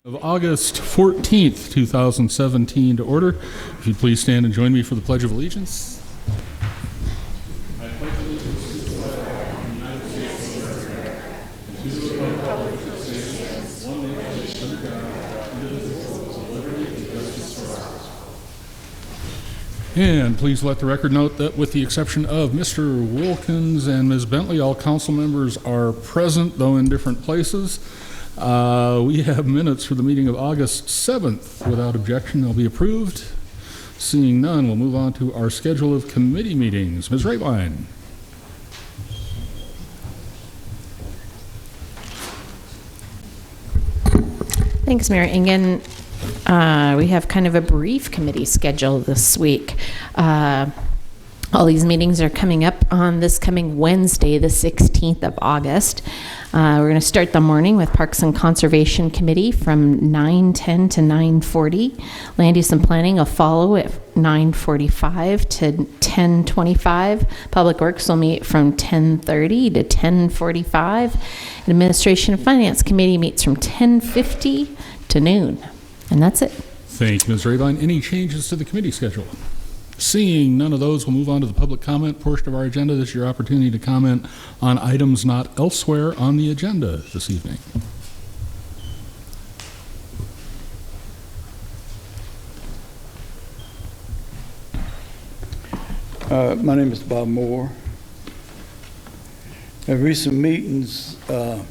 Of August 14th, 2017 to order. If you'd please stand and join me for the Pledge of Allegiance. I pledge allegiance to the flag of the United States of America and to the republic that stands one nation under God, indivisible, with liberty and justice for all. And please let the record note that with the exception of Mr. Wilkins and Ms. Bentley, all council members are present, though in different places. We have minutes for the meeting of August 7th. Without objection, they'll be approved. Seeing none, we'll move on to our schedule of committee meetings. Ms. Raybine. Thanks, Mayor Ingen. We have kind of a brief committee schedule this week. All these meetings are coming up on this coming Wednesday, the 16th of August. We're going to start the morning with Parks and Conservation Committee from 9:10 to 9:40. Land Use and Planning will follow at 9:45 to 10:25. Public Works will meet from 10:30 to 10:45. And Administration and Finance Committee meets from 10:50 to noon. And that's it. Thank you, Ms. Raybine. Any changes to the committee schedule? Seeing none of those, we'll move on to the public comment portion of our agenda. This is your opportunity to comment on items not elsewhere on the agenda this evening. My name is Bob Moore. At recent meetings, the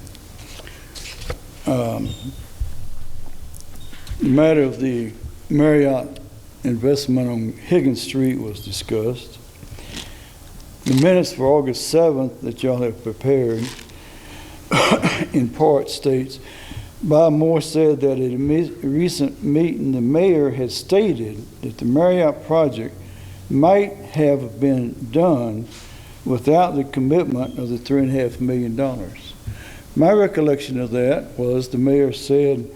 matter of the Marriott investment on Higgins Street was discussed. The minutes for August 7th that y'all have prepared in part states, Bob Moore said that at a recent meeting, the mayor had stated that the Marriott project might have been done without the commitment of the $3.5 million. My recollection of that was the mayor said,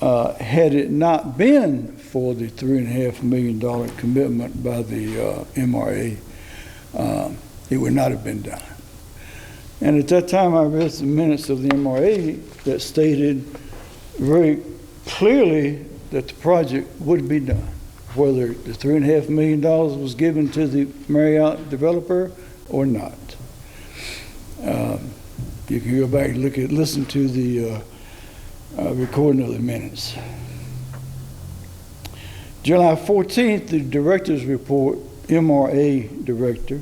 had it not been for the $3.5 million commitment by the MRA, it would not have been done. And at that time, I read the minutes of the MRA that stated very clearly that the project would be done, whether the $3.5 million was given to the Marriott developer or not. You can go back and listen to the recording of the minutes. July 14th, the director's report, MRA director,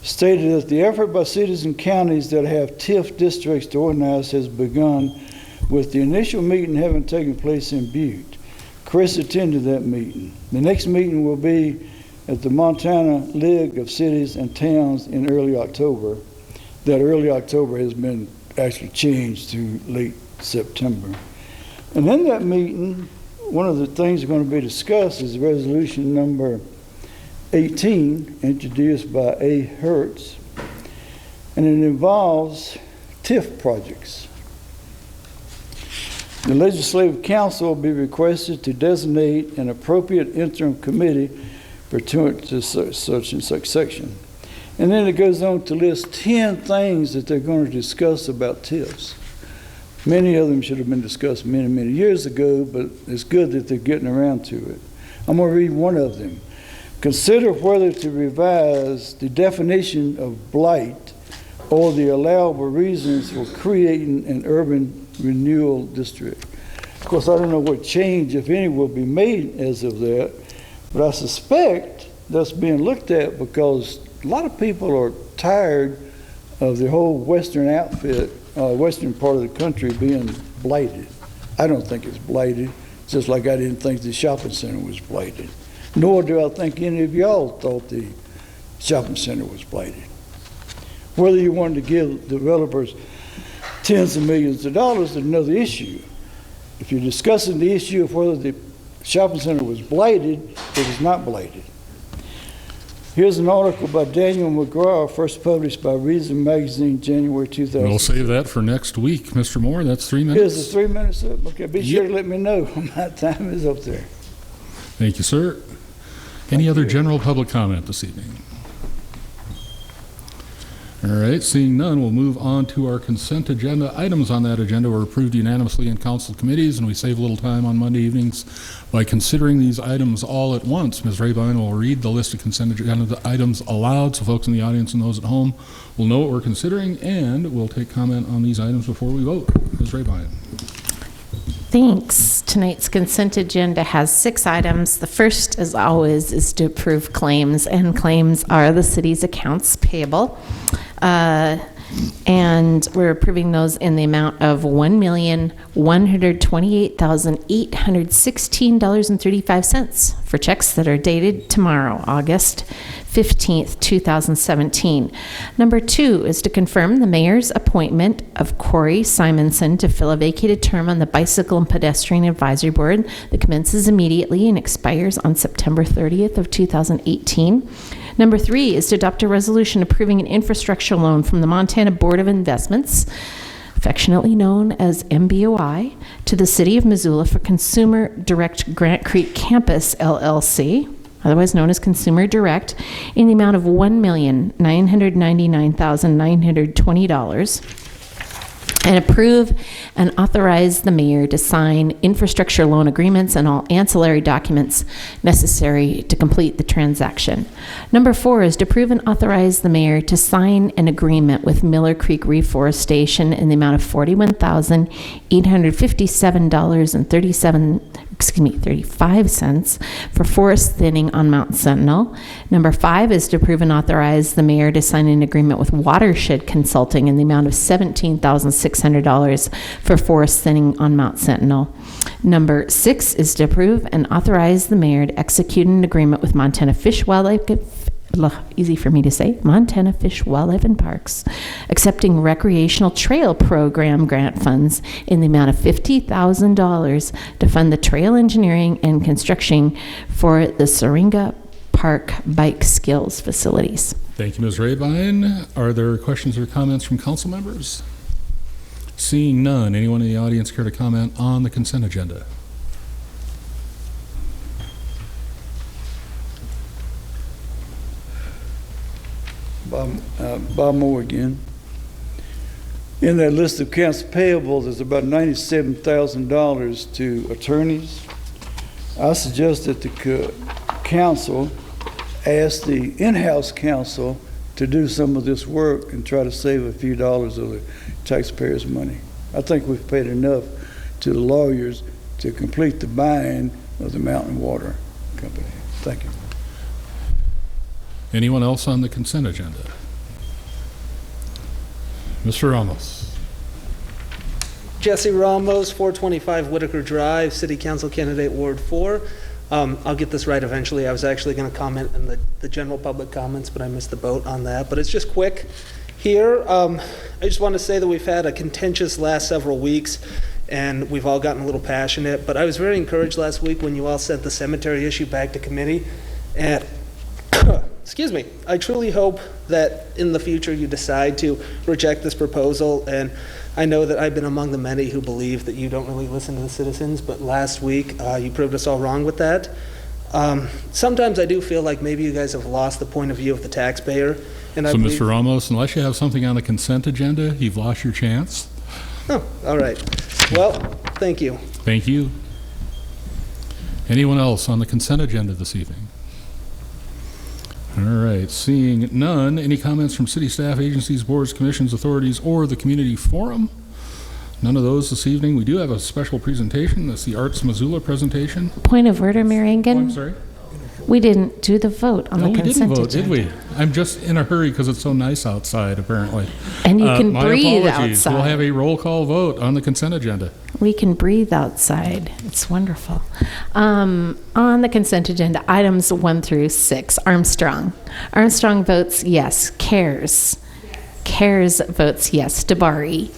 stated that the effort by cities and counties that have TIF districts to organize has begun, with the initial meeting having taken place in Butte. Chris attended that meeting. The next meeting will be at the Montana League of Cities and Towns in early October. That early October has been actually changed to late September. And in that meeting, one of the things going to be discussed is resolution number 18, introduced by A. Hertz, and it involves TIF projects. The Legislative Council will be requested to designate an appropriate interim committee pursuant to such and such section. And then it goes on to list 10 things that they're going to discuss about TIFs. Many of them should have been discussed many, many years ago, but it's good that they're getting around to it. I'm going to read one of them. Consider whether to revise the definition of blight or the allowable reasons for creating an urban renewal district. Of course, I don't know what change, if any, will be made as of that, but I suspect that's being looked at because a lot of people are tired of the whole western outfit, western part of the country being blighted. I don't think it's blighted, just like I didn't think the shopping center was blighted. Nor do I think any of y'all thought the shopping center was blighted. Whether you wanted to give developers tens of millions of dollars is another issue. If you're discussing the issue of whether the shopping center was blighted, it was not blighted. Here's an article by Daniel McGraw, first published by Reason Magazine, January 2000. We'll save that for next week, Mr. Moore. That's 3 minutes. Here's the 3 minutes up. Okay, be sure to let me know when my time is up there. Thank you, sir. Any other general public comment this evening? All right, seeing none, we'll move on to our consent agenda. Items on that agenda were approved unanimously in council committees, and we save a little time on Monday evenings by considering these items all at once. Ms. Rabine will read the list of consent agenda items aloud, so folks in the audience and those at home will know what we're considering, and we'll take comment on these items before we vote. Ms. Rabine. Thanks. Tonight's consent agenda has 6 items. The first, as always, is to approve claims, and claims are the city's accounts payable. And we're approving those in the amount of $1,128,816.35 for checks that are dated tomorrow, August 15th, 2017. Number 2 is to confirm the mayor's appointment of Corey Simonson to fill a vacated term on the Bicycle and Pedestrian Advisory Board that commences immediately and expires on September 30th of 2018. Number 3 is to adopt a resolution approving an infrastructure loan from the Montana Board of Investments, affectionately known as MBOI, to the City of Missoula for Consumer Direct Grant Creek Campus, LLC, otherwise known as Consumer Direct, in the amount of $1,999,920, and approve and authorize the mayor to sign infrastructure loan agreements and all ancillary documents necessary to complete the transaction. Number 4 is to approve and authorize the mayor to sign an agreement with Miller Creek Reforestation in the amount of $41,857.35 for forest thinning on Mount Sentinel. Number 5 is to approve and authorize the mayor to sign an agreement with Watershed Consulting in the amount of $17,600 for forest thinning on Mount Sentinel. Number 6 is to approve and authorize the mayor to execute an agreement with Montana Fish, Wildlife, easy for me to say, Montana Fish, Wildlife and Parks, accepting recreational trail program grant funds in the amount of $50,000 to fund the trail engineering and construction for the Syringa Park bike skills facilities. Thank you, Ms. Rabine. Are there questions or comments from council members? Seeing none, anyone in the audience care to comment on the consent agenda? Bob Moore again. In that list of accounts payable, there's about $97,000 to attorneys. I suggest that the council ask the in-house counsel to do some of this work and try to save a few dollars of the taxpayers' money. I think we've paid enough to the lawyers to complete the buying of the Mountain Water Company. Thank you. Anyone else on the consent agenda? Mr. Ramos. Jesse Ramos, 425 Whitaker Drive, City Council Candidate, Ward 4. I'll get this right eventually. I was actually going to comment in the general public comments, but I missed the boat on that. But it's just quick here. I just want to say that we've had a contentious last several weeks, and we've all gotten a little passionate. But I was very encouraged last week when you all sent the cemetery issue back to committee. And excuse me, I truly hope that in the future you decide to reject this proposal. And I know that I've been among the many who believe that you don't really listen to the citizens, but last week you proved us all wrong with that. Sometimes I do feel like maybe you guys have lost the point of view of the taxpayer. And So, Mr. Ramos, unless you have something on the consent agenda, you've lost your chance. Oh, all right. Well, thank you. Thank you. Anyone else on the consent agenda this evening? All right, seeing none, any comments from city staff, agencies, boards, commissions, authorities, or the community forum? None of those this evening. We do have a special presentation. That's the Arts Missoula presentation. Point of order, Mayor Engen. Oh, I'm sorry. We didn't do the vote on the consent agenda. We didn't vote, did we? I'm just in a hurry because it's so nice outside, apparently. And you can my breathe apologies. outside. We'll have a roll call vote on the consent agenda. We can breathe outside. It's wonderful. On the consent agenda, items 1 through 6. Armstrong. Armstrong votes yes. Cares. Cares votes yes. Dabari.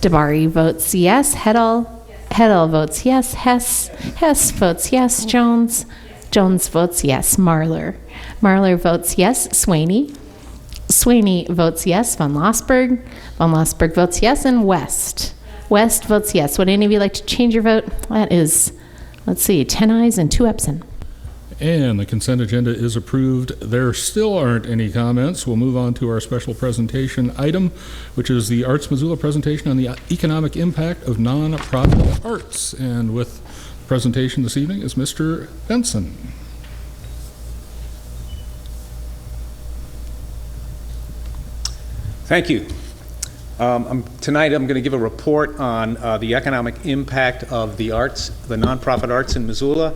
Dabari votes yes. Heddle. Heddle votes yes. Hess. Hess votes yes. Jones. Jones votes yes. Marler. Marler votes yes. Swaney. Swaney votes yes. Von Lossberg. Von Lossberg votes yes. And West. West votes yes. Would any of you like to change your vote? That is, let's see, 10 ayes and 2 absent. And the consent agenda is approved. There still aren't any comments. We'll move on to our special presentation item, which is the Arts Missoula presentation on the economic impact of nonprofit arts. And with presentation this evening is Mr. Benson. Thank you. Tonight I'm going to give a report on the economic impact of the arts, the nonprofit arts in Missoula.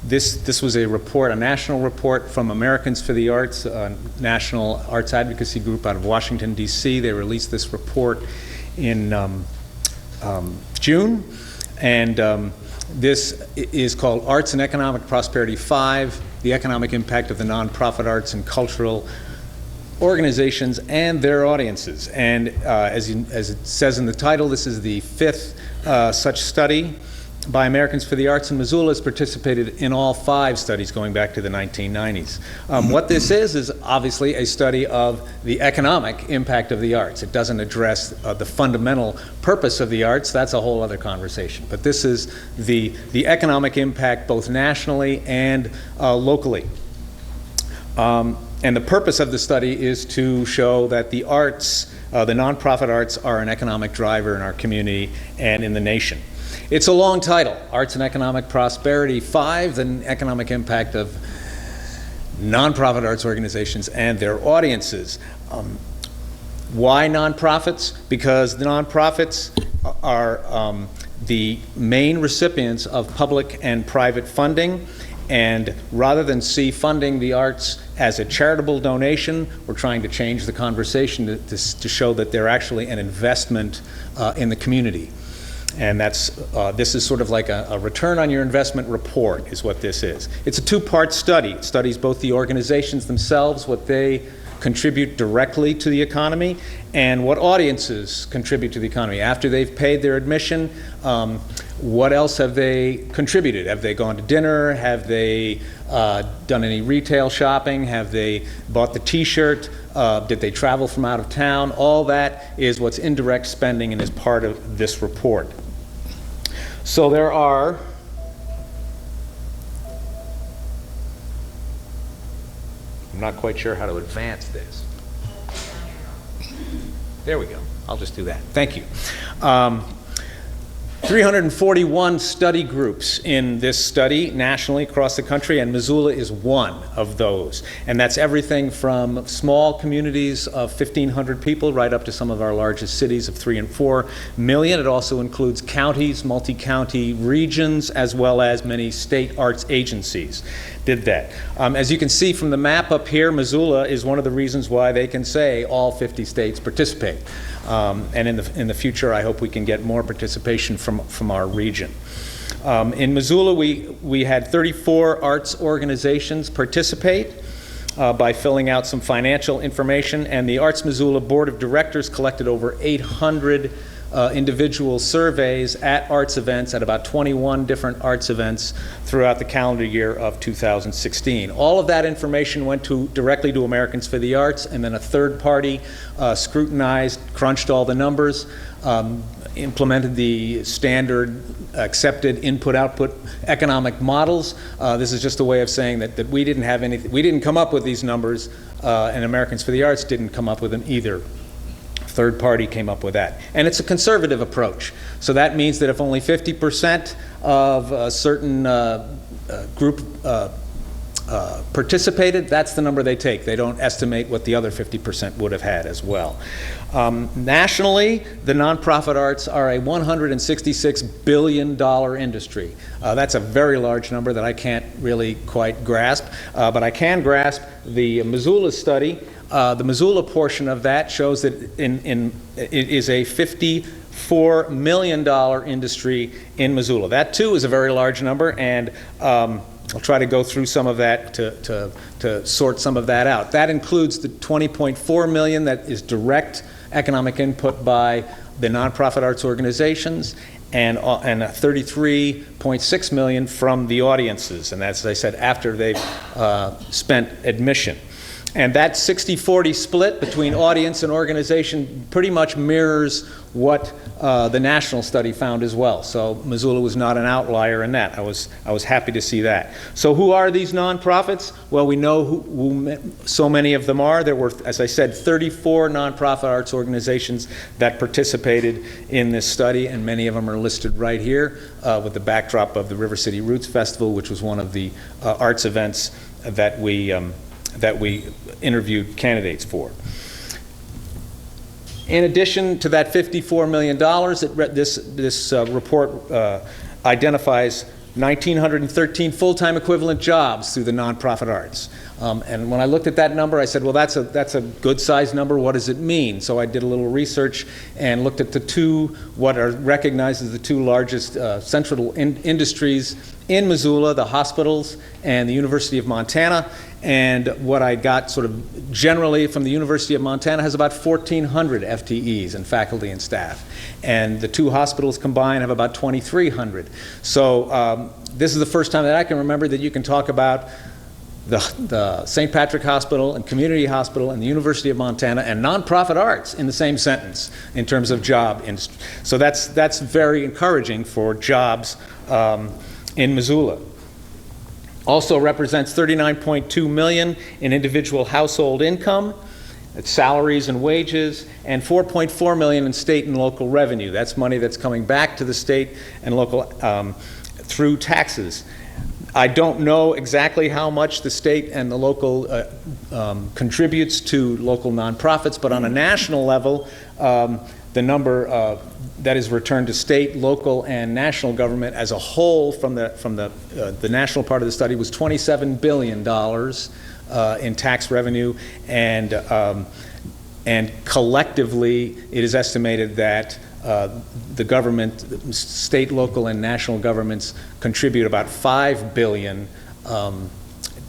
This was a report, a national report from Americans for the Arts, a national arts advocacy group out of Washington, D.C. They released this report in June, and this is called Arts and Economic Prosperity 5, the economic impact of the nonprofit arts and cultural organizations and their audiences. And as it says in the title, this is the fifth such study by Americans for the Arts, and Missoula has participated in all 5 studies going back to the 1990s. What this is obviously a study of the economic impact of the arts. It doesn't address the fundamental purpose of the arts. That's a whole other conversation. But this is the economic impact both nationally and locally. And the purpose of the study is to show that the arts, the nonprofit arts, are an economic driver in our community and in the nation. It's a long title, Arts and Economic Prosperity 5, the economic impact of nonprofit arts organizations and their audiences. Why nonprofits? Because the nonprofits are the main recipients of public and private funding. And rather than see funding the arts as a charitable donation, we're trying to change the conversation to show that they're actually an investment in the community. And this is sort of like a return on your investment report is what this is. It's a 2-part study. It studies both the organizations themselves, what they contribute directly to the economy, and what audiences contribute to the economy. After they've paid their admission, what else have they contributed? Have they gone to dinner? Have they done any retail shopping? Have they bought the t-shirt? Did they travel from out of town? All that is what's indirect spending and is part of this report. So there are I'm not quite sure how to advance this. There we go. I'll just do that. Thank you. 341 study groups in this study nationally across the country, and Missoula is one of those. And that's everything from small communities of 1,500 people right up to some of our largest cities of 3 and 4 million. It also includes counties, multi-county regions, as well as many state arts agencies did that. As you can see from the map up here, Missoula is one of the reasons why they can say all 50 states participate. And in the future, I hope we can get more participation from our region. In Missoula, we had 34 arts organizations participate by filling out some financial information, and the Arts Missoula Board of Directors collected over 800 individual surveys at arts events, at about 21 different arts events throughout the calendar year of 2016. All of that information went directly to Americans for the Arts, and then a third party scrutinized, crunched all the numbers, implemented the standard accepted input-output economic models. This is just a way of saying that we didn't have anything, we didn't come up with these numbers, and Americans for the Arts didn't come up with them either. Third party came up with that. And it's a conservative approach. So that means that if only 50% of a certain group participated, that's the number they take. They don't estimate what the other 50% would have had as well. Nationally, the nonprofit arts are a $166 billion industry. That's a very large number that I can't really quite grasp, but I can grasp the Missoula study. The Missoula portion of that shows that it is a $54 million industry in Missoula. That too is a very large number, and I'll try to go through some of that to sort some of that out. That includes the $20.4 million that is direct economic input by the nonprofit arts organizations, and $33.6 million from the audiences, and that's, as I said, after they've spent admission. And that 60-40 split between audience and organization pretty much mirrors what the national study found as well. So Missoula was not an outlier in that. I was happy to see that. So who are these nonprofits? Well, we know who so many of them are. There were, as I said, 34 nonprofit arts organizations that participated in this study, and many of them are listed right here with the backdrop of the River City Roots Festival, which was one of the arts events that we interviewed candidates for. In addition to that $54 million, this report identifies 1,913 full-time equivalent jobs through the nonprofit arts. And when I looked at that number, I said, well, that's a good-sized number. What does it mean? So I did a little research and looked at what are recognized as the two largest central industries in Missoula, the hospitals and the University of Montana. And what I got sort of generally from the University of Montana has about 1,400 FTEs and faculty and staff. And the two hospitals combined have about 2,300. So this is the first time that I can remember that you can talk about the St. Patrick Hospital and Community Hospital and the University of Montana and nonprofit arts in the same sentence in terms of job industry. So that's very encouraging for jobs in Missoula. Also represents $39.2 million in individual household income, salaries and wages, and $4.4 million in state and local revenue. That's money that's coming back to the state and local through taxes. I don't know exactly how much the state and the local contributes to local nonprofits, but on a national level, the number that is returned to state, local, and national government as a whole from the national part of the study was $27 billion in tax revenue, and collectively it is estimated that the government, state, local, and national governments contribute about $5 billion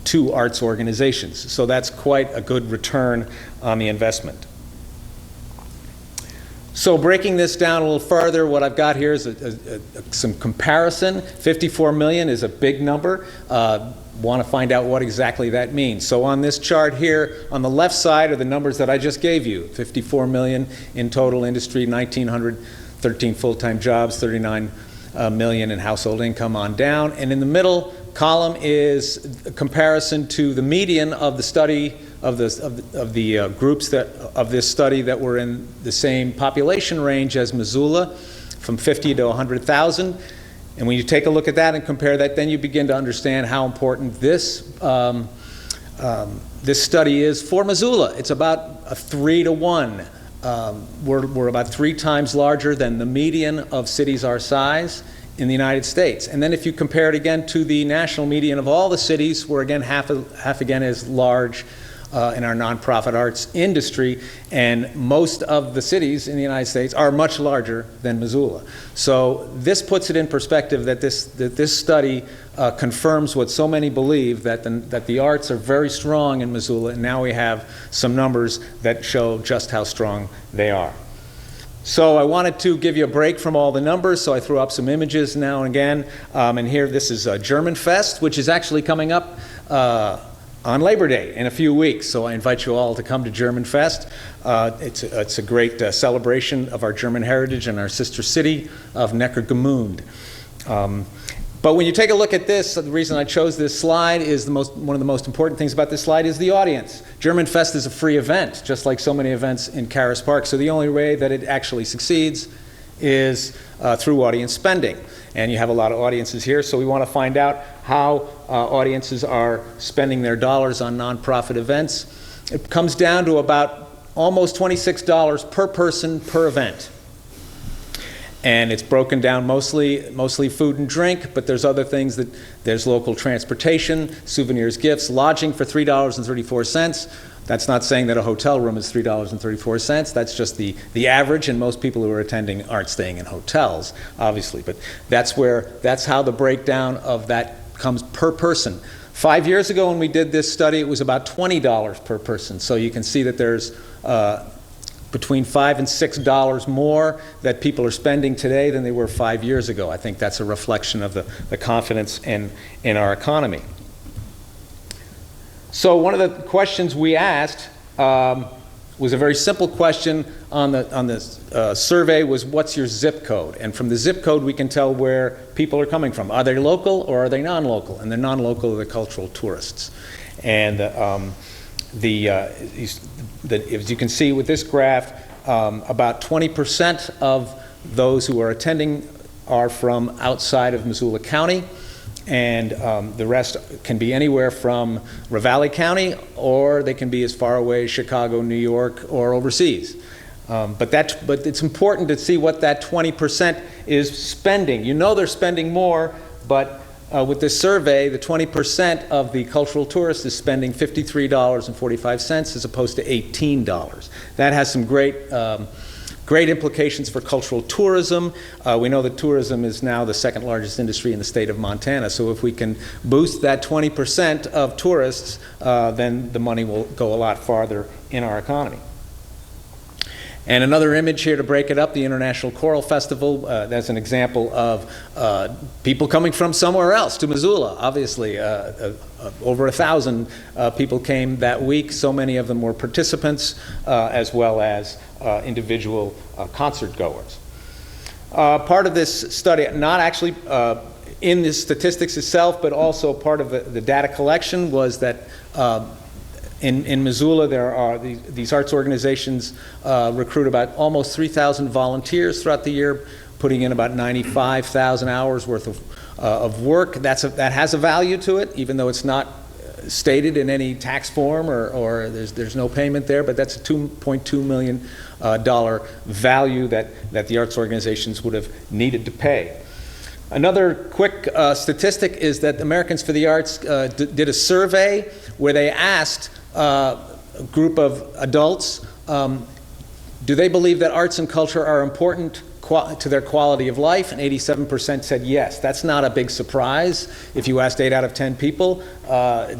to arts organizations. So that's quite a good return on the investment. So breaking this down a little further, what I've got here is some comparison. 54 million is a big number. Want to find out what exactly that means. So on this chart here, on the left side are the numbers that I just gave you. 54 million in total industry, 1,913 full-time jobs, 39 million in household income on down. And in the middle column is a comparison to the median of the study of the groups of this study that were in the same population range as Missoula, from 50 to 100,000. And when you take a look at that and compare that, then you begin to understand how important this study is for Missoula. It's about a 3 to 1. We're about 3 times larger than the median of cities our size in the United States. And then if you compare it again to the national median of all the cities, we're again half again as large in our nonprofit arts industry, and most of the cities in the United States are much larger than Missoula. So this puts it in perspective that this study confirms what so many believe, that the arts are very strong in Missoula, and now we have some numbers that show just how strong they are. So I wanted to give you a break from all the numbers, so I threw up some images now and again. And here, this is German Fest, which is actually coming up on Labor Day in a few weeks, so I invite you all to come to German Fest. It's a great celebration of our German heritage and our sister city of Neckargemünd. But when you take a look at this, the reason I chose this slide is one of the most important things about this slide is the audience. German Fest is a free event, just like so many events in Caras Park, so the only way that it actually succeeds is through audience spending. And you have a lot of audiences here, so we want to find out how audiences are spending their dollars on nonprofit events. It comes down to about almost $26 per person per event. And it's broken down mostly food and drink, but there's other things there's local transportation, souvenirs, gifts, lodging for $3.34. That's not saying that a hotel room is $3.34. That's just the average, and most people who are attending aren't staying in hotels, obviously. But that's how the breakdown of that comes per person. 5 years ago when we did this study, it was about $20 per person. So you can see that there's between $5 and $6 more that people are spending today than they were 5 years ago. I think that's a reflection of the confidence in our economy. So one of the questions we asked was a very simple question on the survey was, what's your zip code? And from the zip code, we can tell where people are coming from. Are they local or are they non-local? And the non-local are the cultural tourists. And as you can see with this graph, about 20% of those who are attending are from outside of Missoula County, and the rest can be anywhere from Ravalli County, or they can be as far away as Chicago, New York, or overseas. But it's important to see what that 20% is spending. You know they're spending more, but with this survey, the 20% of the cultural tourist is spending $53.45 as opposed to $18. That has some great implications for cultural tourism. We know that tourism is now the second largest industry in the state of Montana. So if we can boost that 20% of tourists, then the money will go a lot farther in our economy. And another image here to break it up, the International Choral Festival. That's an example of people coming from somewhere else to Missoula. Obviously, over 1,000 people came that week. So many of them were participants as well as individual concert goers. Part of this study, not actually in the statistics itself, but also part of the data collection, was that in Missoula, there are these arts organizations recruit about almost 3,000 volunteers throughout the year, putting in about 95,000 hours worth of work. That has a value to it, even though it's not stated in any tax form or there's no payment there. But that's a $2.2 million value that the arts organizations would have needed to pay. Another quick statistic is that Americans for the Arts did a survey where they asked a group of adults, do they believe that arts and culture are important to their quality of life? And 87% said yes. That's not a big surprise. If you asked 8 out of 10 people,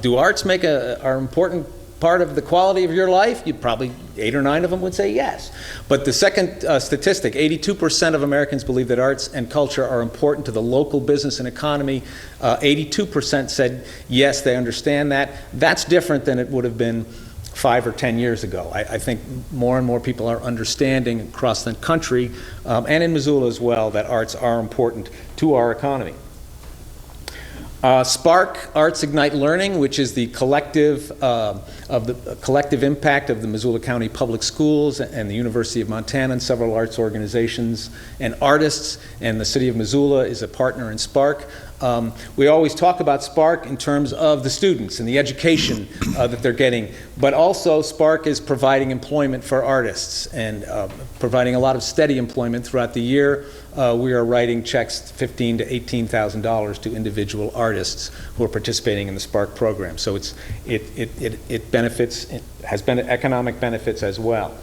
do arts are an important part of the quality of your life? You'd probably 8 or 9 of them would say yes. But the second statistic, 82% of Americans believe that arts and culture are important to the local business and economy. 82% said yes, they understand that. That's different than it would have been 5 or 10 years ago. I think more and more people are understanding across the country, and in Missoula as well, that arts are important to our economy. SPARK, Arts Ignite Learning, which is the collective impact of the Missoula County Public Schools and the University of Montana and several arts organizations and artists, and the City of Missoula is a partner in SPARK. We always talk about SPARK in terms of the students and the education that they're getting, but also SPARK is providing employment for artists and providing a lot of steady employment throughout the year. We are writing checks $15,000 to $18,000 to individual artists who are participating in the SPARK program. So it benefits, it has economic benefits as well.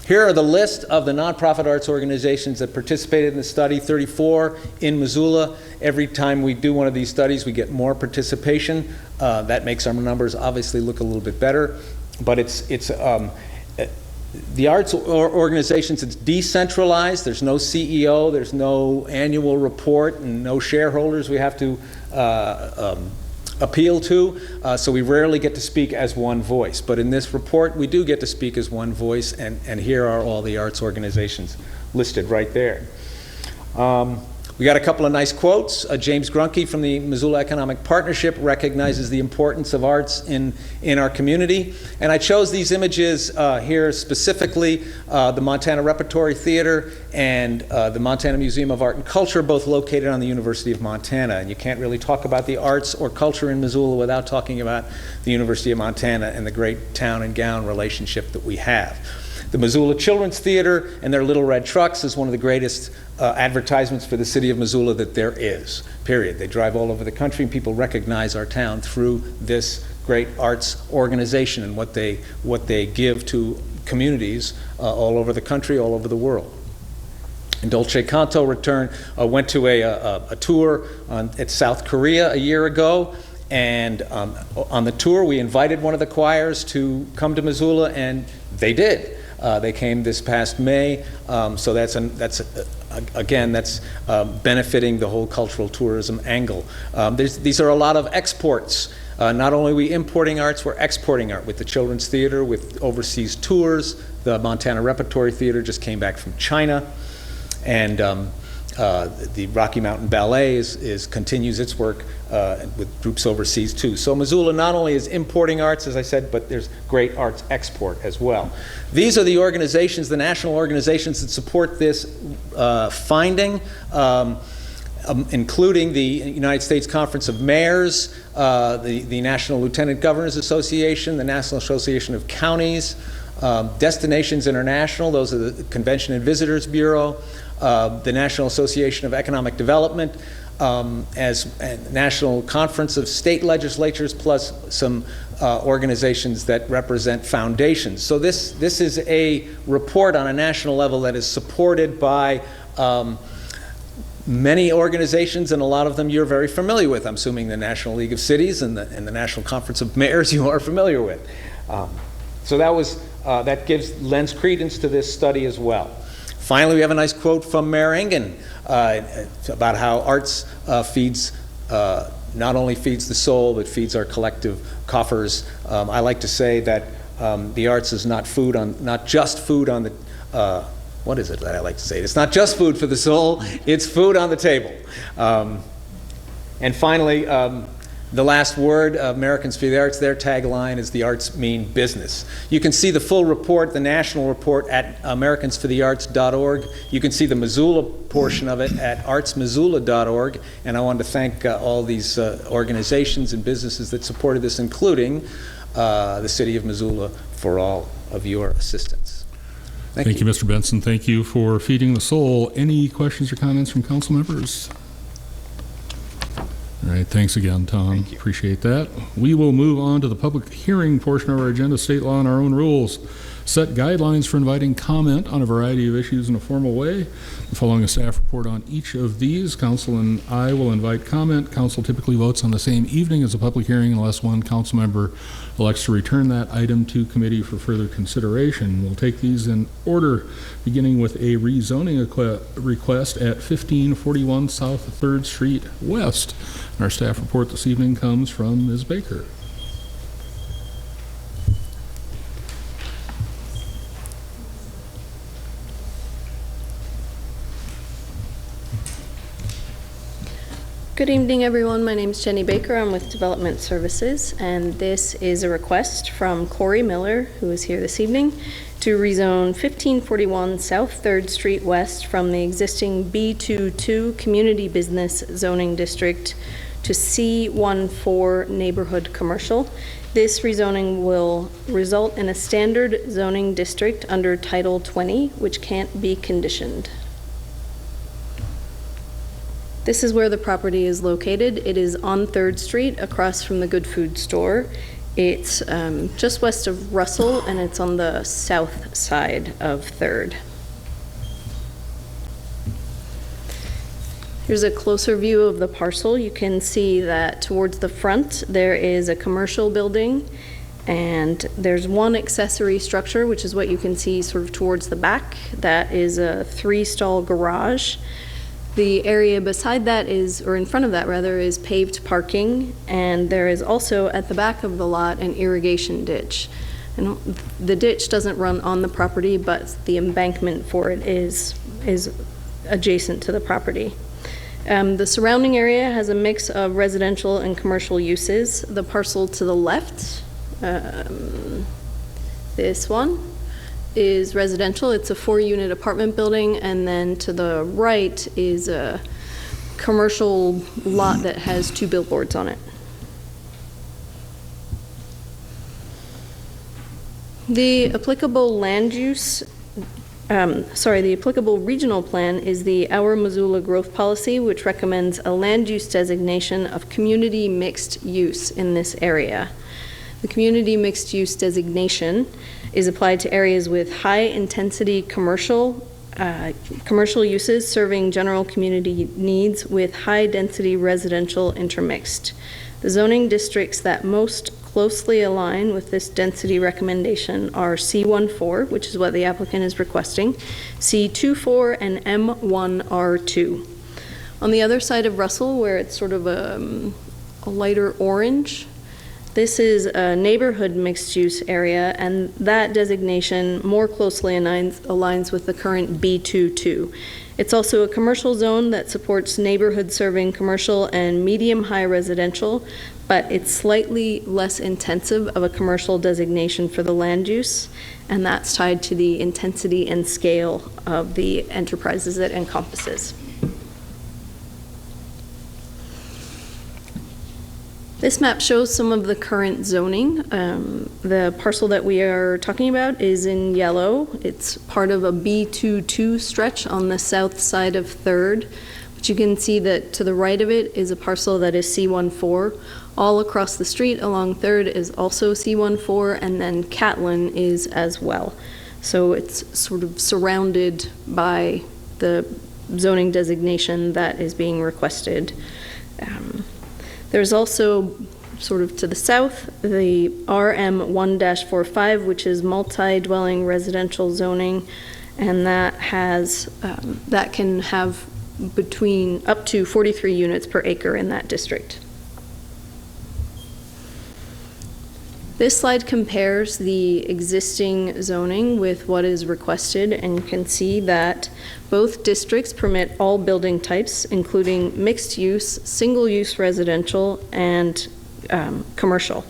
Here are the list of the nonprofit arts organizations that participated in the study, 34 in Missoula. Every time we do one of these studies, we get more participation. That makes our numbers obviously look a little bit better. But the arts organizations, it's decentralized. There's no CEO, there's no annual report, and no shareholders we have to appeal to, so we rarely get to speak as one voice. But in this report, we do get to speak as one voice, and here are all the arts organizations listed right there. We got a couple of nice quotes. James Grunke from the Missoula Economic Partnership recognizes the importance of arts in our community. And I chose these images here specifically, the Montana Repertory Theater and the Montana Museum of Art and Culture, both located on the University of Montana. And you can't really talk about the arts or culture in Missoula without talking about the University of Montana and the great town and gown relationship that we have. The Missoula Children's Theater and their Little Red Trucks is one of the greatest advertisements for the city of Missoula that there is, period. They drive all over the country and people recognize our town through this great arts organization and what they give to communities all over the country, all over the world. And Dolce Canto went to a tour at South Korea a year ago. And on the tour, we invited one of the choirs to come to Missoula, and they did. They came this past May, so that's benefiting the whole cultural tourism angle. These are a lot of exports Not only are we importing arts, we're exporting art with the Children's Theater, with overseas tours. The Montana Repertory Theater just came back from China. And the Rocky Mountain Ballet continues its work with groups overseas too. So Missoula not only is importing arts, as I said, but there's great arts export as well. These are the organizations, the national organizations that support this finding, including the United States Conference of Mayors, the National Lieutenant Governors Association, the National Association of Counties, Destinations International, those are the Convention and Visitors Bureau, the National Association of Economic Development, as a National Conference of State Legislatures, plus some organizations that represent foundations. So this is a report on a national level that is supported by many organizations, and a lot of them you're very familiar with. I'm assuming the National League of Cities and the National Conference of Mayors you are familiar with. So that lends credence to this study as well. Finally, we have a nice quote from Mayor Engen about how arts not only feeds the soul, but feeds our collective coffers. I like to say that the arts is not just food on the what is it that I like to say? It's not just food for the soul, it's food on the table. And finally, the last word, Americans for the Arts, their tagline is "The arts mean business." You can see the full report, the national report, at americansforthearts.org. You can see the Missoula portion of it at artsmissoula.org. And I want to thank all these organizations and businesses that supported this, including the City of Missoula, for all of your assistance. Thank you, Mr. Benson. Thank you for feeding the soul. Any questions or comments from council members? All right, thanks again, Tom. Appreciate that. We will move on to the public hearing portion of our agenda, state law and our own rules. Set guidelines for inviting comment on a variety of issues in a formal way. Following a staff report on each of these, council and I will invite comment. Council typically votes on the same evening as a public hearing unless one council member elects to return that item to committee for further consideration. We'll take these in order, beginning with a rezoning request at 1541 South 3rd Street West. And our staff report this evening comes from Ms. Baker. Good evening, everyone. My name is Jenny Baker. I'm with Development Services, and this is a request from Corey Miller, who is here this evening, to rezone 1541 South 3rd Street West from the existing B22 Community Business Zoning District to C14 Neighborhood Commercial. This rezoning will result in a standard zoning district under Title 20, which can't be conditioned. This is where the property is located. It is on 3rd Street across from the Good Food Store. It's just west of Russell, and it's on the south side of 3rd. Here's a closer view of the parcel. You can see that towards the front there is a commercial building, and there's one accessory structure, which is what you can see sort of towards the back. That is a 3-stall garage. The area beside that is, or in front of that rather, is paved parking, and there is also at the back of the lot an irrigation ditch. And the ditch doesn't run on the property, but the embankment for it is adjacent to the property. The surrounding area has a mix of residential and commercial uses. The parcel to the left, this one, is residential. It's a 4-unit apartment building, and then to the right is a commercial lot that has 2 billboards on it. The applicable land use, the applicable regional plan is the Our Missoula Growth Policy, which recommends a land use designation of community mixed use in this area. The community mixed use designation is applied to areas with high intensity commercial uses serving general community needs with high density residential intermixed. The zoning districts that most closely align with this density recommendation are C14, which is what the applicant is requesting, C24, and M1R2. On the other side of Russell, where it's sort of a lighter orange, This is a neighborhood mixed-use area, and that designation more closely aligns with the current B22. It's also a commercial zone that supports neighborhood-serving commercial and medium-high residential, but it's slightly less intensive of a commercial designation for the land use, and that's tied to the intensity and scale of the enterprises it encompasses. This map shows some of the current zoning. The parcel that we are talking about is in yellow. It's part of a B22 stretch on the south side of 3rd. But you can see that to the right of it is a parcel that is C14. All across the street along 3rd is also C14, and then Catlin is as well. So it's sort of surrounded by the zoning designation that is being requested. There's also, sort of to the south, the RM1-45, which is multi-dwelling residential zoning, and that has that can have between up to 43 units per acre in that district. This slide compares the existing zoning with what is requested, and you can see that both districts permit all building types, including mixed use, single use residential, and commercial.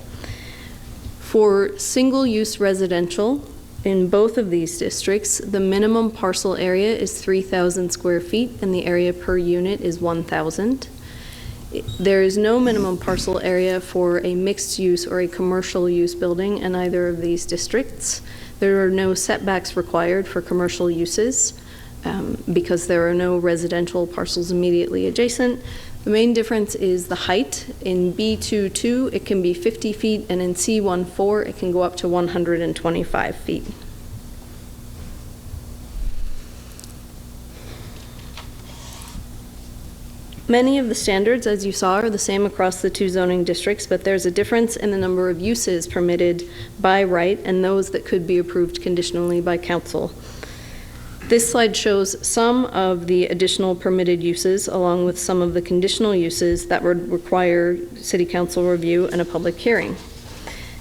For single use residential, in both of these districts, the minimum parcel area is 3,000 square feet and the area per unit is 1,000. There is no minimum parcel area for a mixed use or a commercial use building in either of these districts. There are no setbacks required for commercial uses because there are no residential parcels immediately adjacent. The main difference is the height. In B22, it can be 50 feet, and in C14, it can go up to 125 feet. Many of the standards, as you saw, are the same across the two zoning districts, but there's a difference in the number of uses permitted by right and those that could be approved conditionally by council. This slide shows some of the additional permitted uses along with some of the conditional uses that would require City Council review and a public hearing.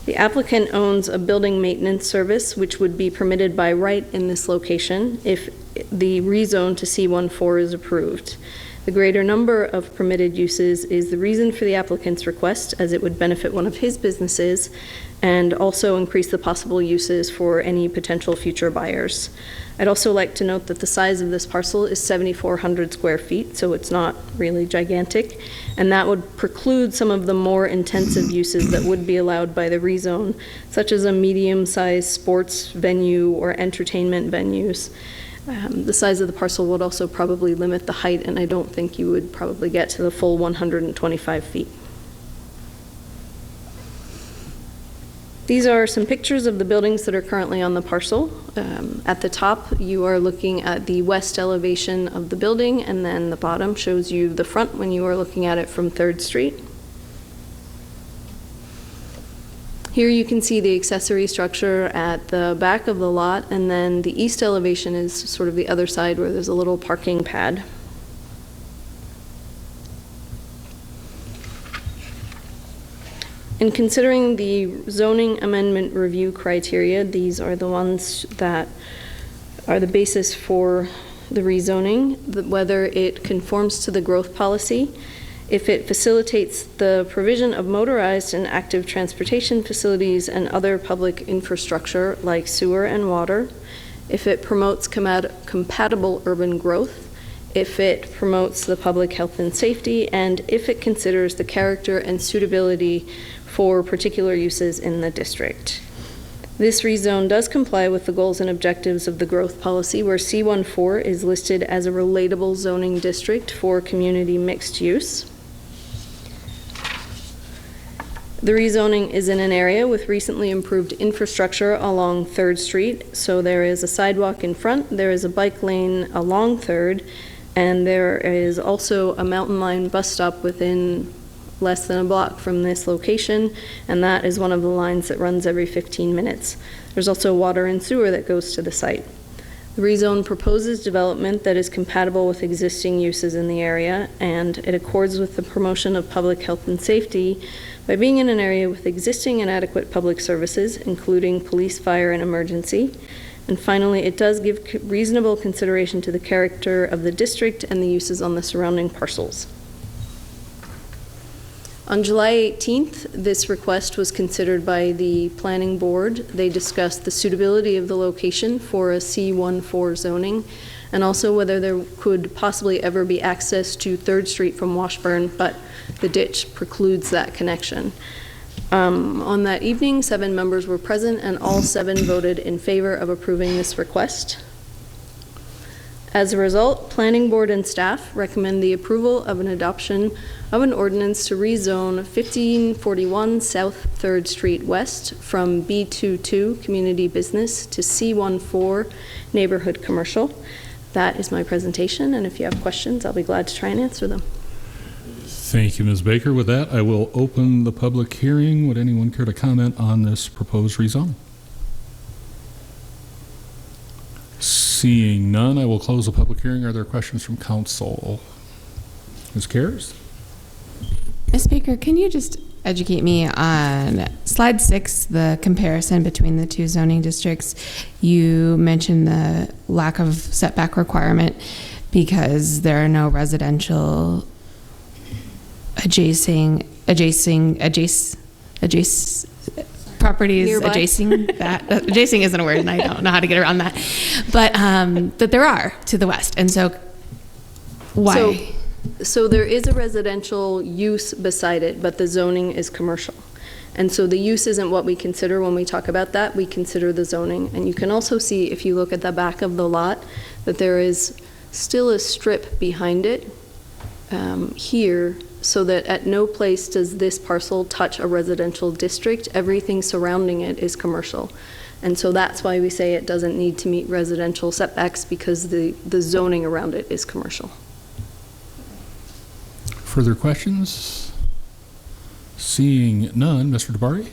The applicant owns a building maintenance service which would be permitted by right in this location if the rezone to C14 is approved. The greater number of permitted uses is the reason for the applicant's request, as it would benefit one of his businesses and also increase the possible uses for any potential future buyers. I'd also like to note that the size of this parcel is 7,400 square feet, so it's not really gigantic, and that would preclude some of the more intensive uses that would be allowed by the rezone, such as a medium-sized sports venue or entertainment venues. The size of the parcel would also probably limit the height, and I don't think you would probably get to the full 125 feet. These are some pictures of the buildings that are currently on the parcel. At the top, you are looking at the west elevation of the building, and then the bottom shows you the front when you are looking at it from 3rd Street. Here you can see the accessory structure at the back of the lot, and then the east elevation is sort of the other side where there's a little parking pad. In considering the zoning amendment review criteria, these are the ones that are the basis for the rezoning, whether it conforms to the growth policy, if it facilitates the provision of motorized and active transportation facilities and other public infrastructure like sewer and water, if it promotes compatible urban growth, if it promotes the public health and safety, and if it considers the character and suitability for particular uses in the district. This rezone does comply with the goals and objectives of the growth policy, where C14 is listed as a relatable zoning district for community mixed use. The rezoning is in an area with recently improved infrastructure along 3rd Street. So there is a sidewalk in front, there is a bike lane along 3rd, and there is also a Mountain Line bus stop within less than a block from this location, and that is one of the lines that runs every 15 minutes. There's also water and sewer that goes to the site. The rezone proposes development that is compatible with existing uses in the area, and it accords with the promotion of public health and safety by being in an area with existing and adequate public services, including police, fire, and emergency. And finally, it does give reasonable consideration to the character of the district and the uses on the surrounding parcels. On July 18th, this request was considered by the planning board. They discussed the suitability of the location for a C14 zoning, and also whether there could possibly ever be access to 3rd Street from Washburn, but the ditch precludes that connection. On that evening, 7 members were present, and all 7 voted in favor of approving this request. As a result, Planning Board and staff recommend the approval of an adoption of an ordinance to rezone 1541 South 3rd Street West from B22 Community Business to C14 Neighborhood Commercial. That is my presentation, and if you have questions, I'll be glad to try and answer them. Thank you, Ms. Baker. With that, I will open the public hearing. Would anyone care to comment on this proposed rezone? Seeing none, I will close the public hearing. Are there questions from council? Ms. Cares? Ms. Baker, can you just educate me on slide 6, the comparison between the 2 zoning districts? You mentioned the lack of setback requirement because there are no residential adjacent properties Nearby. adjacent that adjacent isn't a word and I don't know how to get around that, but that there are to the west, and so why? So there is a residential use beside it, but the zoning is commercial. And so the use isn't what we consider when we talk about that. We consider the zoning. And you can also see, if you look at the back of the lot, that there is still a strip behind it here, so that at no place does this parcel touch a residential district. Everything surrounding it is commercial. And so that's why we say it doesn't need to meet residential setbacks, because the zoning around it is commercial. Further questions? Seeing none, Mr. DeBari?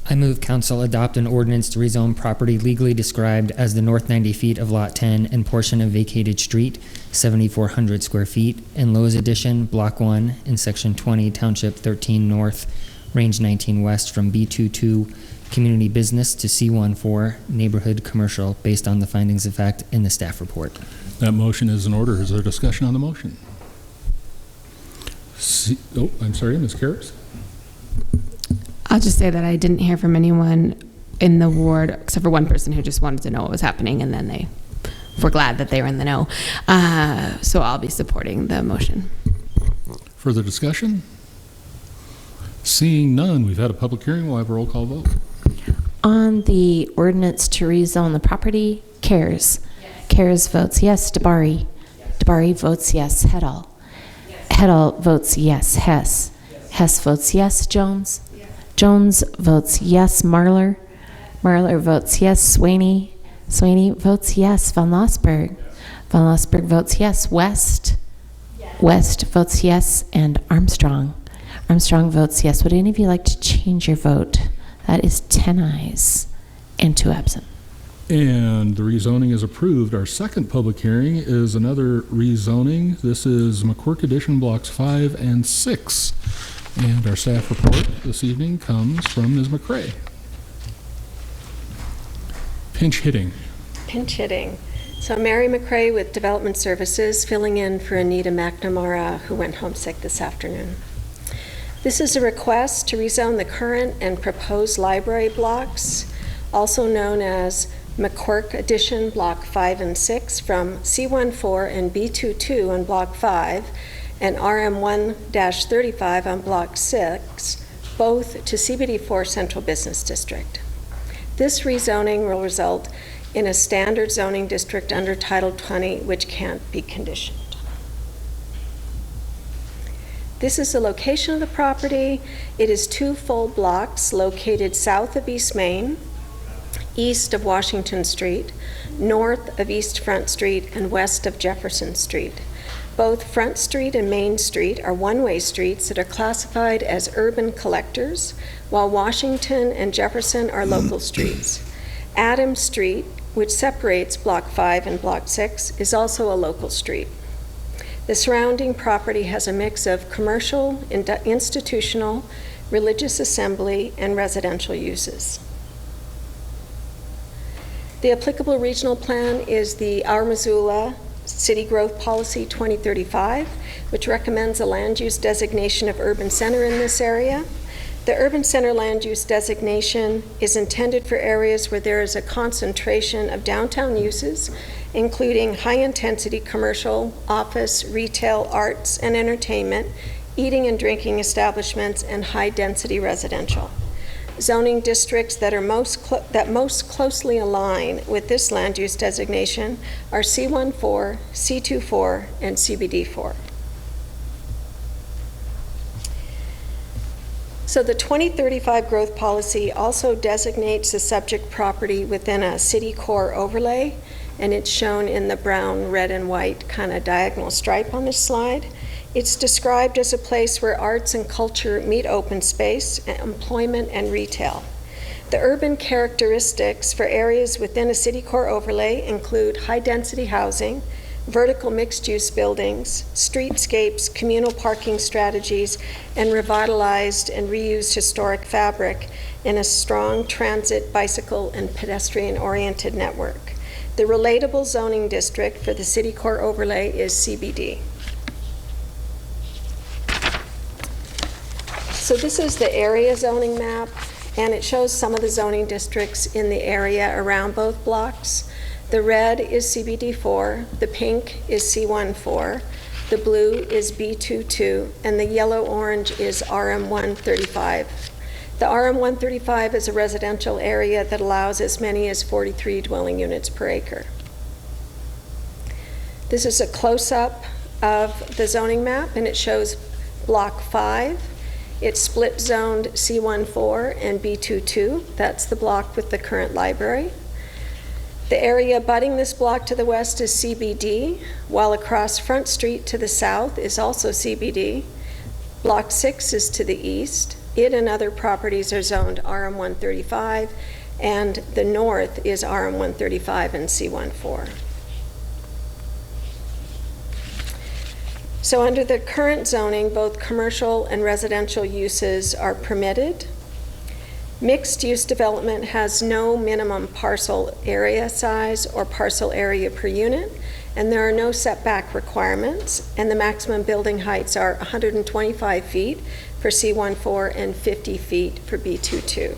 I move council adopt an ordinance to rezone property legally described as the north 90 feet of Lot 10 and portion of vacated street, 7,400 square feet, in Lowe's Addition, Block 1, in Section 20, Township 13 North, Range 19 West, from B22 Community Business to C14 Neighborhood Commercial, based on the findings of fact in the staff report. That motion is in order. Is there discussion on the motion? I'm sorry, Ms. Karras? I'll just say that I didn't hear from anyone in the ward except for one person who just wanted to know what was happening, and then they were glad that they were in the know. So I'll be supporting the motion. Further discussion? Seeing none, we've had a public hearing. We'll have a roll call vote. On the ordinance to rezone the property, Cares. Yes. Cares votes yes. DeBari. Yes. DeBari votes yes. Heddle. Yes. Heddle votes yes. Hess. Yes. Hess votes yes. Jones. Yes. Jones votes yes. Marlar. Marlar votes yes. Swaney. Swaney votes yes. Van Lossberg. Van Lossberg votes yes. West. Yes. West votes yes. And Armstrong. Armstrong votes yes. Would any of you like to change your vote? That is 10 ayes and 2 absent. And the rezoning is approved. Our second public hearing is another rezoning. This is McQuirk Addition Blocks 5 and 6. And our staff report this evening comes from Ms. McCrae. Pinch hitting. Pinch hitting. So Mary McCrae with Development Services, filling in for Anita McNamara, who went home sick this afternoon. This is a request to rezone the current and proposed library blocks, also known as McQuirk Addition Block 5 and 6, from C14 and B22 on Block 5 and RM1-35 on Block 6, both to CBD4 Central Business District. This rezoning will result in a standard zoning district under Title 20, which can't be conditioned. This is the location of the property. It is 2 full blocks located south of East Main, east of Washington Street, north of East Front Street, and west of Jefferson Street. Both Front Street and Main Street are one-way streets that are classified as urban collectors, while Washington and Jefferson are local streets. Adams Street, which separates Block 5 and Block 6, is also a local street. The surrounding property has a mix of commercial, institutional, religious assembly, and residential uses. The applicable regional plan is the Our Missoula City Growth Policy 2035, which recommends a land use designation of urban center in this area. The urban center land use designation is intended for areas where there is a concentration of downtown uses, including high-intensity commercial, office, retail, arts, and entertainment, eating and drinking establishments, and high-density residential. Zoning districts that most closely align with this land use designation are C14, C24, and CBD4. So the 2035 growth policy also designates the subject property within a city core overlay, and it's shown in the brown, red, and white kind of diagonal stripe on this slide. It's described as a place where arts and culture meet open space, employment, and retail. The urban characteristics for areas within a city core overlay include high-density housing, vertical mixed-use buildings, streetscapes, communal parking strategies, and revitalized and reused historic fabric in a strong transit, bicycle, and pedestrian-oriented network. The relatable zoning district for the city core overlay is CBD. So this is the area zoning map, and it shows some of the zoning districts in the area around both blocks. The red is CBD4, the pink is C14, the blue is B22, and the yellow-orange is RM135. The RM135 is a residential area that allows as many as 43 dwelling units per acre. This is a close-up of the zoning map, and it shows Block 5. It's split zoned C14 and B22. That's the block with the current library. The area abutting this block to the west is CBD, while across Front Street to the south is also CBD. Block 6 is to the east. It and other properties are zoned RM135, and the north is RM135 and C14. So under the current zoning, both commercial and residential uses are permitted. Mixed-use development has no minimum parcel area size or parcel area per unit, and there are no setback requirements, and the maximum building heights are 125 feet for C14 and 50 feet for B22.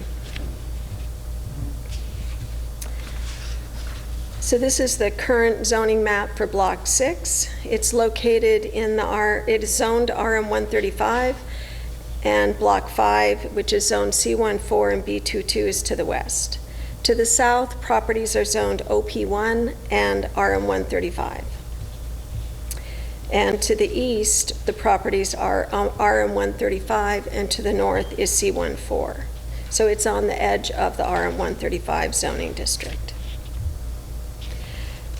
So this is the current zoning map for Block 6. It's located in it is zoned RM135, and Block 5, which is zoned C14 and B22, is to the west. To the south, properties are zoned OP1 and RM135. And to the east, the properties are RM135, and to the north is C14. So it's on the edge of the RM135 zoning district.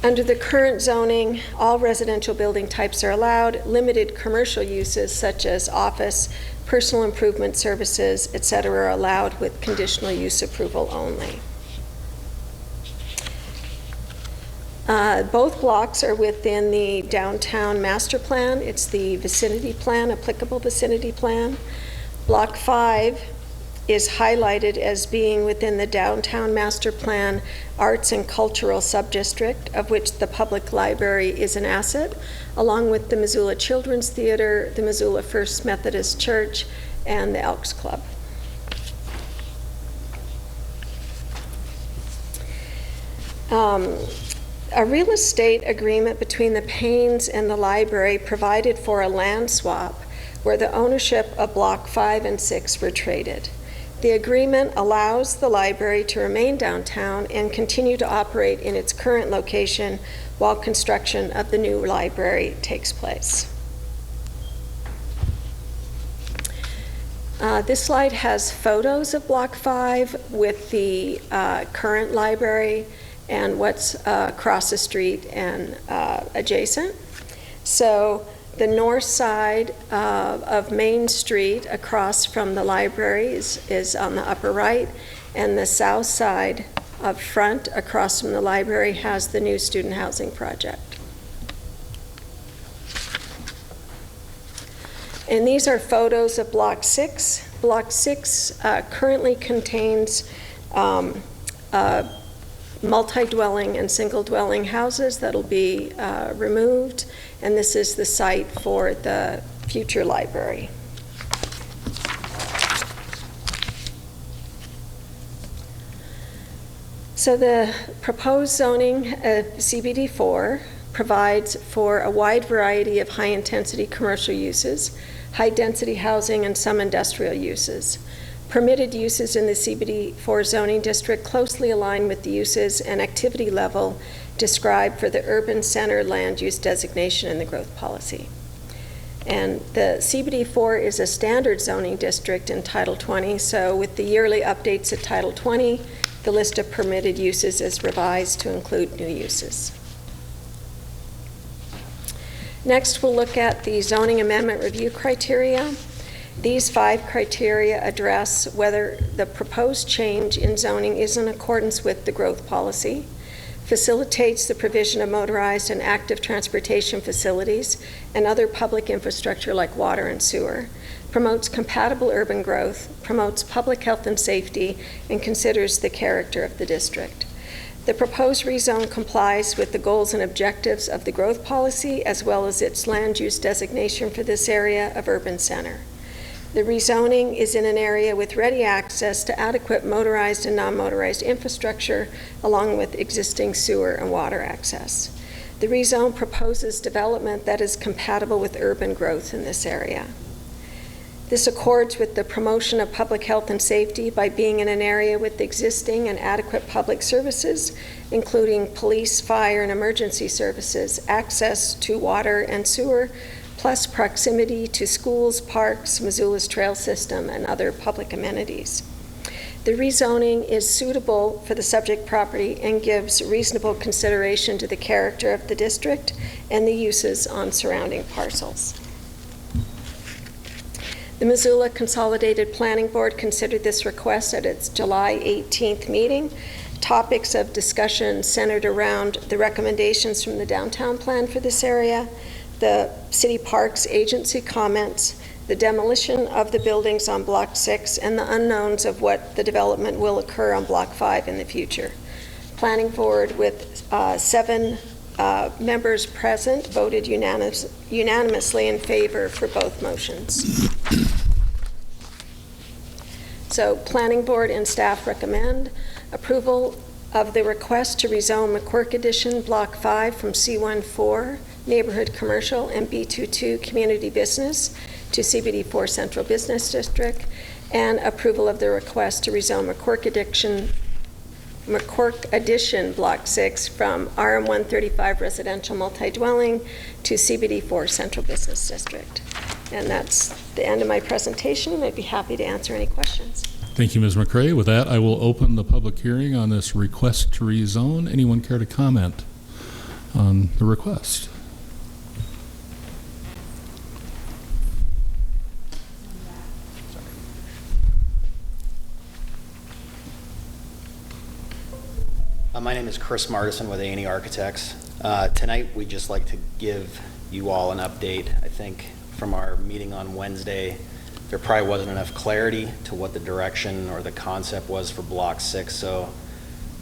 Under the current zoning, all residential building types are allowed. Limited commercial uses such as office, personal improvement services, etc., are allowed with conditional use approval only. Both blocks are within the downtown master plan. It's the vicinity plan, applicable vicinity plan. Block 5 is highlighted as being within the downtown master plan arts and cultural subdistrict, of which the public library is an asset, along with the Missoula Children's Theater, the Missoula First Methodist Church, and the Elks Club. A real estate agreement between the Paynes and the library provided for a land swap where the ownership of Block 5 and 6 were traded. The agreement allows the library to remain downtown and continue to operate in its current location while construction of the new library takes place. This slide has photos of Block 5 with the current library and what's across the street and adjacent. So the north side of Main Street across from the library is on the upper right, and the south side up front across from the library has the new student housing project. And these are photos of Block 6. Block 6 currently contains multi-dwelling and single-dwelling houses that'll be removed, and this is the site for the future library. So the proposed zoning of CBD4 provides for a wide variety of high-intensity commercial uses, high-density housing, and some industrial uses. Permitted uses in the CBD4 zoning district closely align with the uses and activity level described for the urban center land use designation in the growth policy. And the CBD4 is a standard zoning district in Title 20, so with the yearly updates at Title 20, the list of permitted uses is revised to include new uses. Next, we'll look at the zoning amendment review criteria. These 5 criteria address whether the proposed change in zoning is in accordance with the growth policy, facilitates the provision of motorized and active transportation facilities and other public infrastructure like water and sewer, promotes compatible urban growth, promotes public health and safety, and considers the character of the district. The proposed rezone complies with the goals and objectives of the growth policy as well as its land use designation for this area of urban center. The rezoning is in an area with ready access to adequate motorized and non-motorized infrastructure, along with existing sewer and water access. The rezone proposes development that is compatible with urban growth in this area. This accords with the promotion of public health and safety by being in an area with existing and adequate public services, including police, fire, and emergency services, access to water and sewer, plus proximity to schools, parks, Missoula's trail system, and other public amenities. The rezoning is suitable for the subject property and gives reasonable consideration to the character of the district and the uses on surrounding parcels. The Missoula Consolidated Planning Board considered this request at its July 18th meeting. Topics of discussion centered around the recommendations from the downtown plan for this area, the City Parks Agency comments, the demolition of the buildings on Block 6, and the unknowns of what the development will occur on Block 5 in the future. Planning Board, with 7 members present, voted unanimously in favor for both motions. So Planning Board and staff recommend approval of the request to rezone McQuirk Edition Block 5 from C14 Neighborhood Commercial and B22 Community Business to CBD4 Central Business District, and approval of the request to rezone McQuirk Edition Block 6 from RM135 Residential Multi-Dwelling to CBD4 Central Business District. And that's the end of my presentation. I'd be happy to answer any questions. Thank you, Ms. McCray. With that, I will open the public hearing on this request to rezone. Anyone care to comment on the request? My name is Chris Martison with A&E Architects. Tonight, we'd just like to give you all an update. I think from our meeting on Wednesday, there probably wasn't enough clarity to what the direction or the concept was for Block 6, so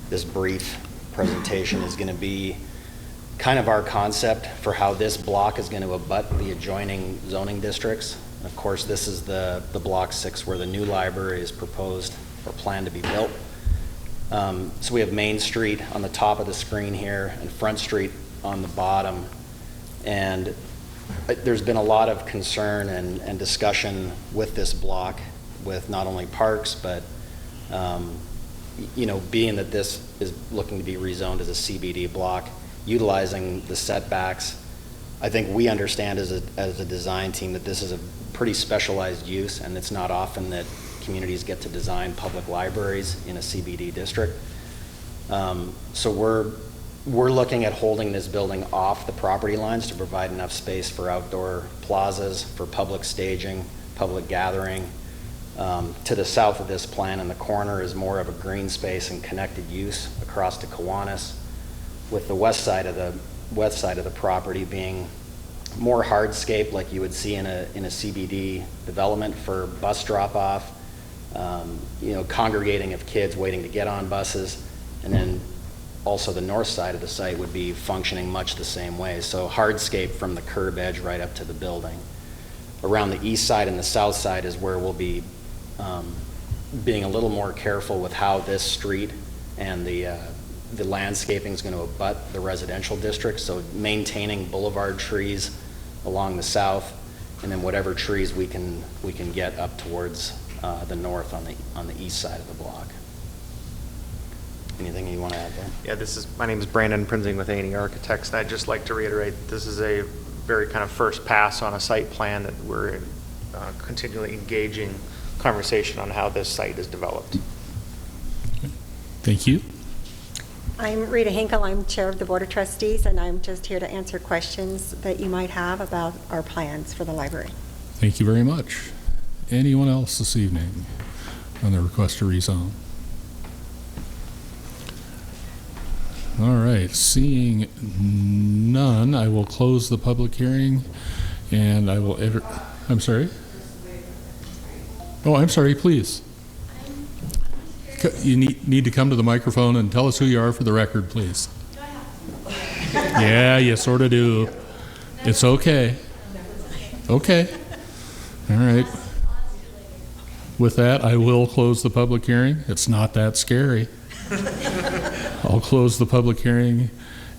this brief presentation is going to be kind of our concept for how this block is going to abut the adjoining zoning districts. And of course, this is the Block 6 where the new library is proposed or planned to be built. So we have Main Street on the top of the screen here and Front Street on the bottom. And there's been a lot of concern and discussion with this block with not only parks, but being that this is looking to be rezoned as a CBD block, utilizing the setbacks. I think we understand as a design team that this is a pretty specialized use, and it's not often that communities get to design public libraries in a CBD district. So we're looking at holding this building off the property lines to provide enough space for outdoor plazas, for public staging, public gathering, To the south of this plan in the corner is more of a green space and connected use across to Kiwanis, with the west side of the property being more hardscape like you would see in a CBD development for bus drop-off, congregating of kids waiting to get on buses, and then also the north side of the site would be functioning much the same way. So hardscape from the curb edge right up to the building. Around the east side and the south side is where we'll be being a little more careful with how this street and the landscaping is going to abut the residential district. So maintaining boulevard trees along the south, and then whatever trees we can get up towards the north on the east side of the block. Anything you want to add there? Yeah, my name is Brandon Prinzing with A&E Architects, and I'd just like to reiterate this is a very kind of first pass on a site plan that we're continually engaging conversation on how this site is developed. Thank you. I'm Rita Hinkle. I'm Chair of the Board of Trustees, and I'm just here to answer questions that you might have about our plans for the library. Thank you very much. Anyone else this evening on the request to rezone? All right, seeing none, I will close the public hearing, and I will I'm sorry? Oh, I'm sorry, please. You need to come to the microphone and tell us who you are for the record, please. Yeah, you sort of do. It's okay. Okay. All right. With that, I will close the public hearing. It's not that scary. I'll close the public hearing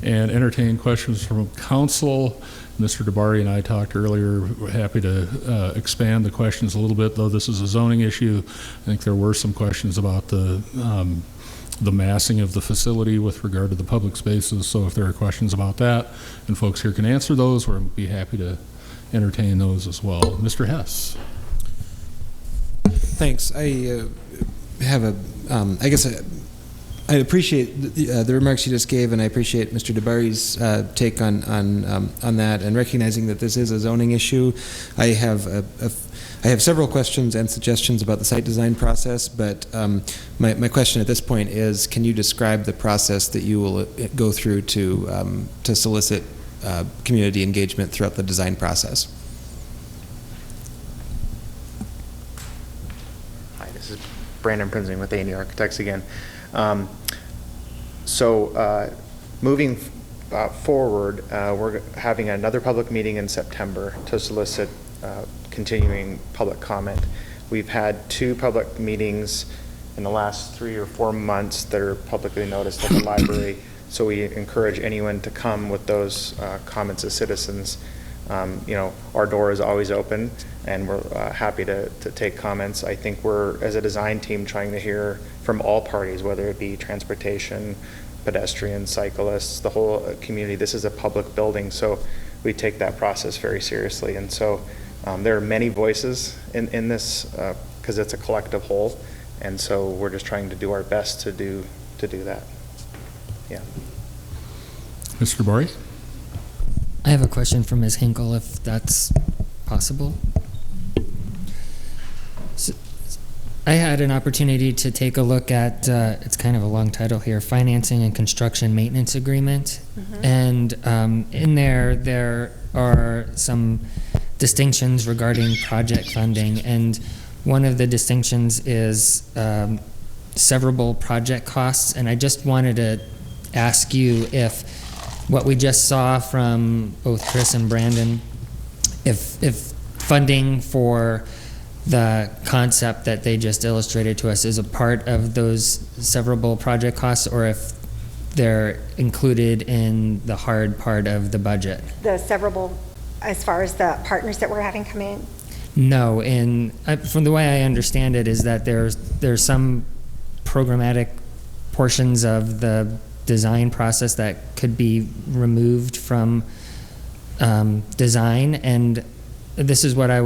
and entertain questions from council. Mr. DeBari and I talked earlier. We're happy to expand the questions a little bit, though this is a zoning issue. I think there were some questions about the massing of the facility with regard to the public spaces. So if there are questions about that and folks here can answer those, we'll be happy to entertain those as well. Mr. Hess. Thanks. I have I appreciate the remarks you just gave, and I appreciate Mr. DeBari's take on that, and recognizing that this is a zoning issue. I have several questions and suggestions about the site design process, but my question at this point is, can you describe the process that you will go through to solicit community engagement throughout the design process? Hi, this is Brandon Prinzing with A&E Architects again. Moving forward, we're having another public meeting in September to solicit continuing public comment. We've had 2 public meetings in the last 3 or 4 months that are publicly noticed at the library, so we encourage anyone to come with those comments as citizens. Our door is always open, and we're happy to take comments. I think we're, as a design team, trying to hear from all parties, whether it be transportation, pedestrians, cyclists, the whole community. This is a public building, so we take that process very seriously. And so there are many voices in this because it's a collective whole, and so we're just trying to do our best to do that. Yeah. Mr. Bari? I have a question for Ms. Hinkle, if that's possible. So, I had an opportunity to take a look at, it's kind of a long title here, Financing and Construction Maintenance Agreement. Mm-hmm. And in there are some distinctions regarding project funding. And one of the distinctions is severable project costs. And I just wanted to ask you if what we just saw from both Chris and Brandon, if funding for the concept that they just illustrated to us is a part of those severable project costs, or if they're included in the hard part of the budget. The severable, as far as the partners that we're having come in? No, from the way I understand it is that there's some programmatic portions of the design process that could be removed from design, and this is what I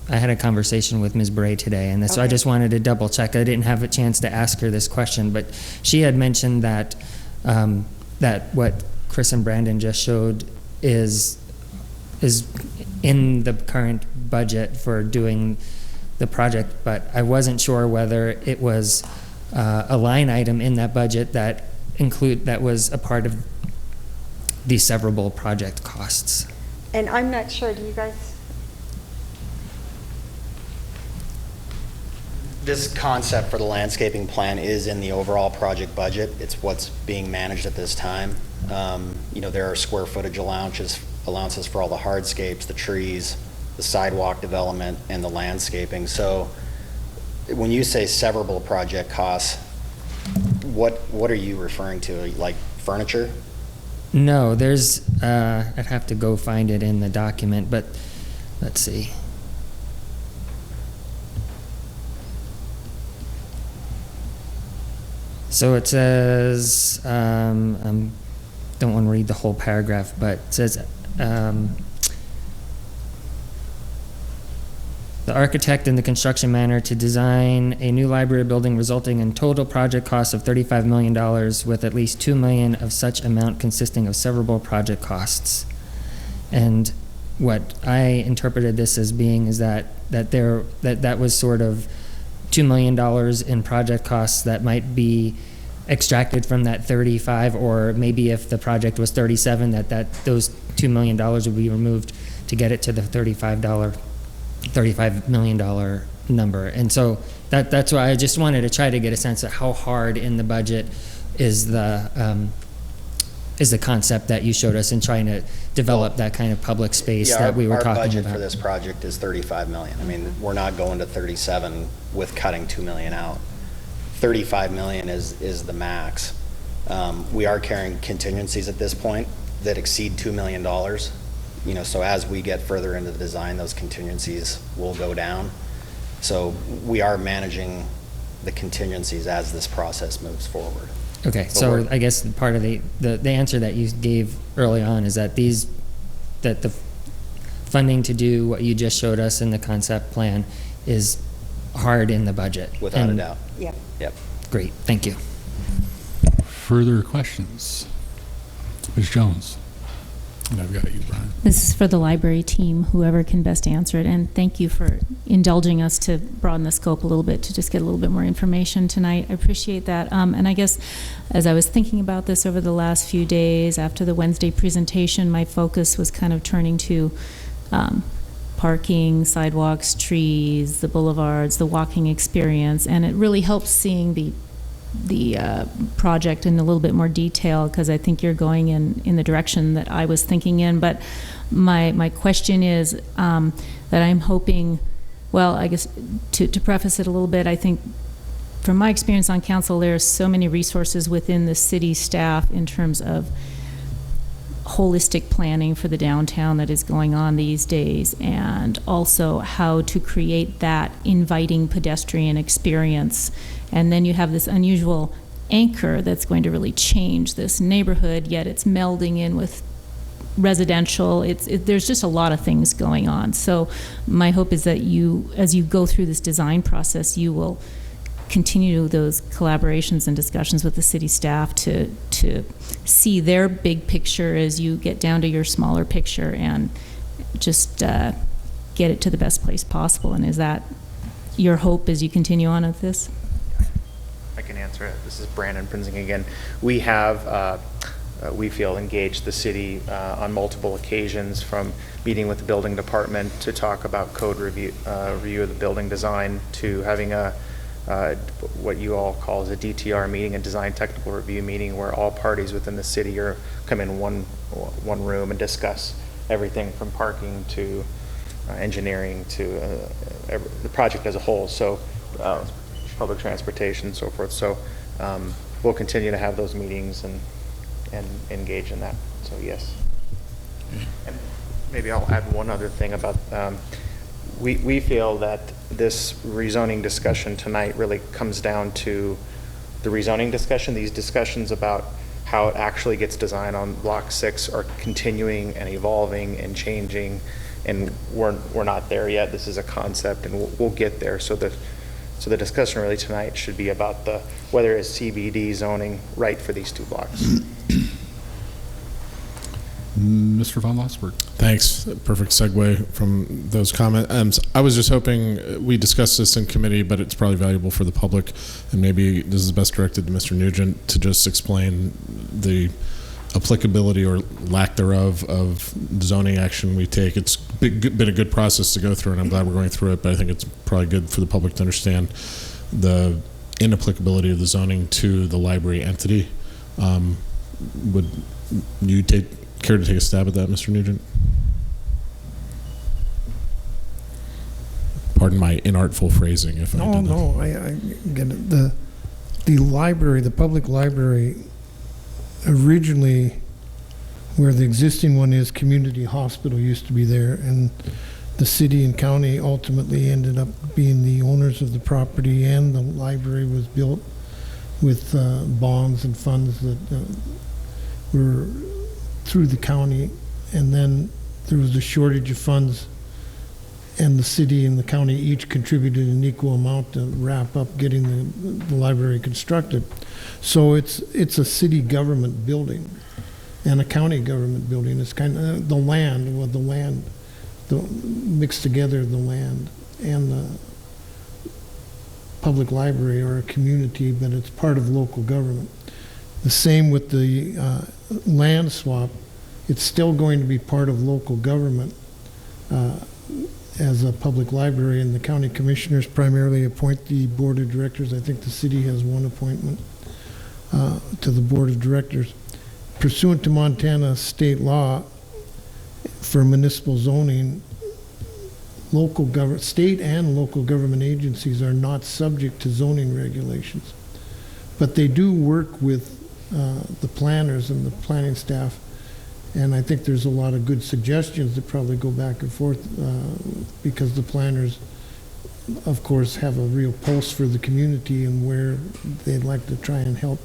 had a conversation with Ms. Bray today, and so I just wanted to double check. I didn't have a chance to ask her this question, but she had mentioned that that what Chris and Brandon just showed is in the current budget for doing the project, but I wasn't sure whether it was a line item in that budget that was a part of the severable project costs. And I'm not sure, do you guys? This concept for the landscaping plan is in the overall project budget. It's what's being managed at this time. There are square footage allowances for all the hardscapes, the trees, the sidewalk development, and the landscaping. So when you say severable project costs, what are you referring to? Like furniture? No, there's, I'd have to go find it in the document, but let's see. So it says, don't want to read the whole paragraph, but it says, the architect and the construction manager to design a new library building resulting in total project costs of $35 million with at least $2 million of such amount consisting of severable project costs. And what I interpreted this as being is that was sort of $2 million in project costs that might be extracted from that 35, or maybe if the project was 37, that those $2 million would be removed to get it to the $35 million number. And so that's why I just wanted to try to get a sense of how hard in the budget is the concept that you showed us in trying to develop that kind of public space that we were talking about. Our budget for this project is $35 million. I mean, we're not going to 37 with cutting $2 million out. $35 million is the max. We are carrying contingencies at this point that exceed $2 million. So as we get further into the design, those contingencies will go down. So we are managing the contingencies as this process moves forward. Okay, so I guess part of the answer that you gave early on is that the funding to do what you just showed us in the concept plan is hard in the budget. Without a doubt. Yep. Yep. Great, thank you. Further questions? Ms. Jones? And I've got you, Brian. This is for the library team, whoever can best answer it. And thank you for indulging us to broaden the scope a little bit to just get a little bit more information tonight. I appreciate that. And I guess as I was thinking about this over the last few days after the Wednesday presentation, my focus was kind of turning to parking, sidewalks, trees, the boulevards, the walking experience. And it really helps seeing the project in a little bit more detail, because I think you're going in the direction that I was thinking in. But my question is that I'm hoping, well, I guess to preface it a little bit, I think from my experience on council, there's so many resources within the city staff in terms of holistic planning for the downtown that is going on these days, and also how to create that inviting pedestrian experience. And then you have this unusual anchor that's going to really change this neighborhood, yet it's melding in with residential. There's just a lot of things going on. So my hope is that as you go through this design process, you will continue those collaborations and discussions with the city staff to see their big picture as you get down to your smaller picture, and just get it to the best place possible. And is that your hope as you continue on with this? I can answer it. This is Brandon Prinzing again. We have, we feel, engaged the city on multiple occasions, from meeting with the building department to talk about code review of the building design, to having what you all call as a DTR meeting, a design technical review meeting, where all parties within the city come in one room and discuss everything from parking to engineering to the project as a whole. So public transportation and so forth. So we'll continue to have those meetings and engage in that. So yes. And maybe I'll add one other thing about we feel that this rezoning discussion tonight really comes down to the rezoning discussion. These discussions about how it actually gets designed on Block 6 are continuing and evolving and changing, and we're not there yet. This is a concept, and we'll get there. So the discussion really tonight should be about whether it's CBD zoning right for these two blocks. Mr. Von Lossberg. Thanks. Perfect segue from those comments. I was just hoping we discussed this in committee, but it's probably valuable for the public, and maybe this is best directed to Mr. Nugent to just explain the applicability or lack thereof of zoning action we take. It's been a good process to go through, and I'm glad we're going through it, but I think it's probably good for the public to understand the inapplicability of the zoning to the library entity. Would you care to take a stab at that, Mr. Nugent? Pardon my inartful phrasing if I did that. No, I get it. The library, the public library, originally, where the existing one is, community hospital used to be there, and the city and county ultimately ended up being the owners of the property, and the library was built with bonds and funds that were through the county, and then there was a shortage of funds, and the city and the county each contributed an equal amount to wrap up getting the library constructed. So it's a city government building and a county government building. It's kind of the land, mixed together, the land and the public library are a community, but it's part of local government. The same with the land swap. It's still going to be part of local government as a public library, and the county commissioners primarily appoint the board of directors. I think the city has one appointment to the board of directors. Pursuant to Montana state law for municipal zoning, state and local government agencies are not subject to zoning regulations, but they do work with the planners and the planning staff, and I think there's a lot of good suggestions that probably go back and forth because the planners, of course, have a real pulse for the community and where they'd like to try and help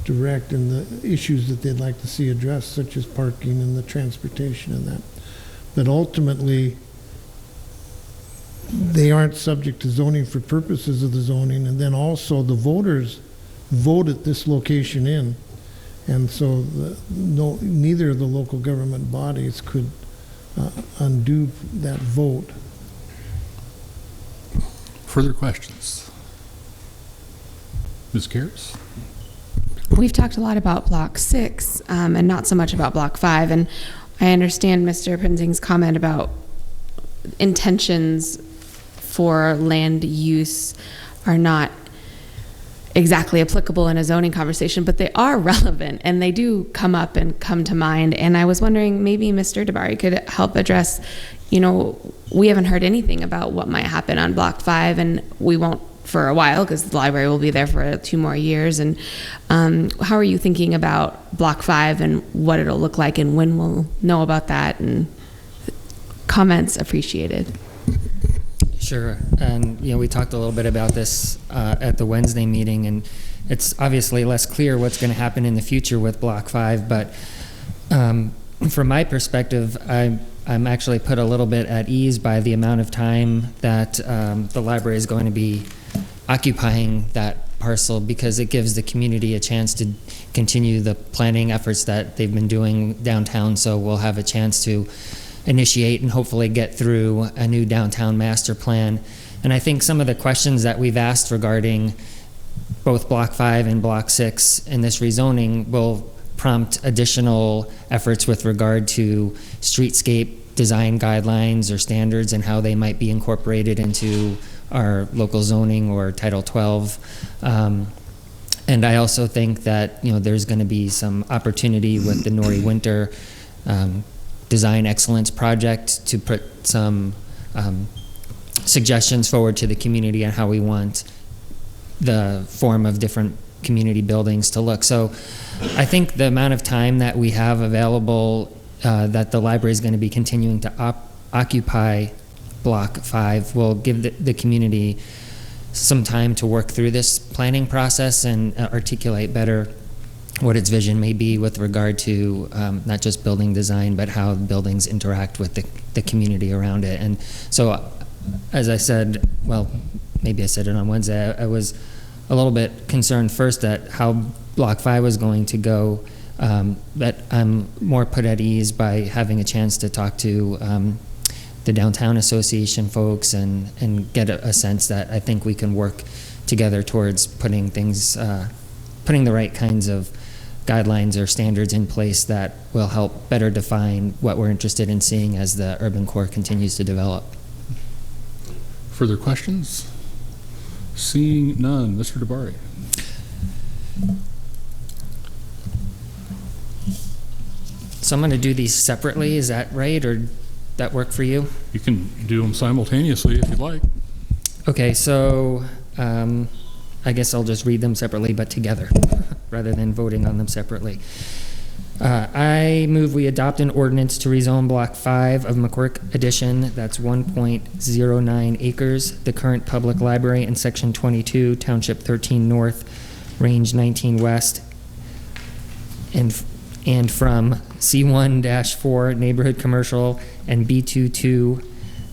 direct and the issues that they'd like to see addressed, such as parking and the transportation and that. But ultimately, they aren't subject to zoning for purposes of the zoning, and then also the voters voted this location in, and so neither of the local government bodies could undo that vote. Further questions? Ms. Karras? We've talked a lot about Block 6 and not so much about Block 5, and I understand Mr. Prinzing's comment about intentions for land use are not exactly applicable in a zoning conversation, but they are relevant and they do come up and come to mind. And I was wondering, maybe Mr. DeBari could help address, we haven't heard anything about what might happen on Block 5, and we won't for a while because the library will be there for 2 more years. And how are you thinking about Block 5 and what it'll look like and when we'll know about that? And comments appreciated. Sure. And, we talked a little bit about this at the Wednesday meeting, and it's obviously less clear what's going to happen in the future with Block 5. But from my perspective, I'm actually put a little bit at ease by the amount of time that the library is going to be occupying that parcel, because it gives the community a chance to continue the planning efforts that they've been doing downtown. So we'll have a chance to initiate and hopefully get through a new downtown master plan. And I think some of the questions that we've asked regarding both Block 5 and Block 6 in this rezoning will prompt additional efforts with regard to streetscape design guidelines or standards and how they might be incorporated into our local zoning or Title 12. And I also think that there's going to be some opportunity with the Nori Winter Design Excellence Project to put some suggestions forward to the community on how we want the form of different community buildings to look. So I think the amount of time that we have available that the library is going to be continuing to occupy Block 5 will give the community some time to work through this planning process and articulate better what its vision may be with regard to not just building design, but how buildings interact with the community around it. And so, as I said, well, maybe I said it on Wednesday, I was a little bit concerned first at how Block 5 was going to go But I'm more put at ease by having a chance to talk to the Downtown Association folks and get a sense that I think we can work together towards putting the right kinds of guidelines or standards in place that will help better define what we're interested in seeing as the urban core continues to develop. Further questions? Seeing none, Mr. DeBari. So I'm going to do these separately. Is that right, or that work for you? You can do them simultaneously if you'd like. Okay, so I guess I'll just read them separately, but together, rather than voting on them separately. I move we adopt an ordinance to rezone Block 5 of McQuirk Addition, that's 1.09 acres, the current public library in Section 22, Township 13 North, Range 19 West, and from C1-4 Neighborhood Commercial and B22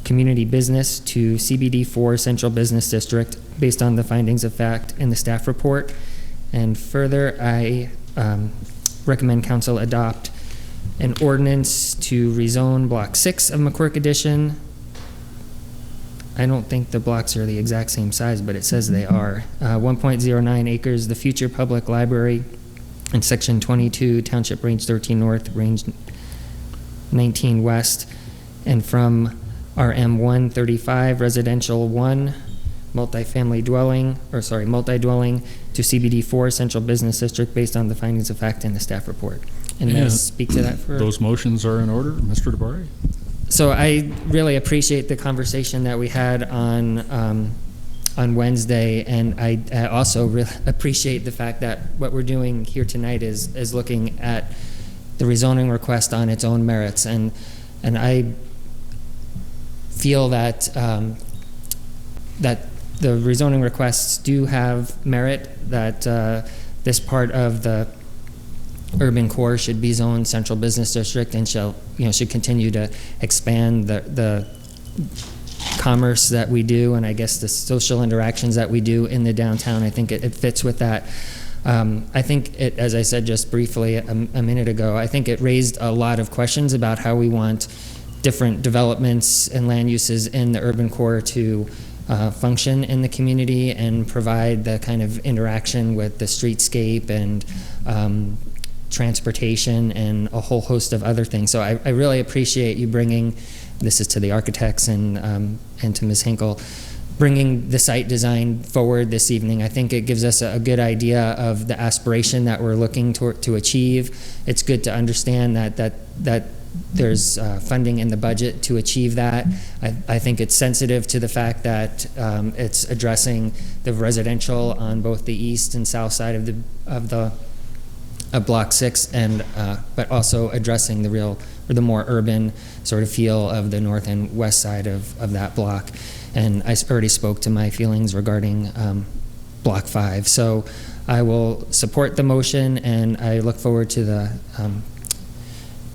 Community Business to CBD4 Central Business District, based on the findings of fact in the staff report. And further, I recommend council adopt an ordinance to rezone Block 6 of McQuirk Addition. I don't think the blocks are the exact same size, but it says they are. 1.09 acres, the future public library in Section 22, Township Range 13 North, Range 19 West, and from RM 135 Residential 1 multi-dwelling to CBD 4 Central Business District, based on the findings of fact in the staff report. And may I speak to that for? Those motions are in order, Mr. DeBari. So I really appreciate the conversation that we had on Wednesday, and I also really appreciate the fact that what we're doing here tonight is looking at the rezoning request on its own merits, and I feel that that the rezoning requests do have merit, that this part of the urban core should be zoned central business district and should continue to expand the commerce that we do, and I guess the social interactions that we do in the downtown. I think it fits with that. I think it, as I said just briefly a minute ago, I think it raised a lot of questions about how we want different developments and land uses in the urban core to function in the community and provide the kind of interaction with the streetscape and transportation and a whole host of other things. So I really appreciate you bringing, this is to the architects and to Ms. Hinkle, bringing the site design forward this evening. I think it gives us a good idea of the aspiration that we're looking to achieve. It's good to understand that there's funding in the budget to achieve that. I think it's sensitive to the fact that it's addressing the residential on both the east and south side of Block 6, and but also addressing the more urban sort of feel of the north and west side of that block. And I already spoke to my feelings regarding Block 5. So I will support the motion, and I look forward to the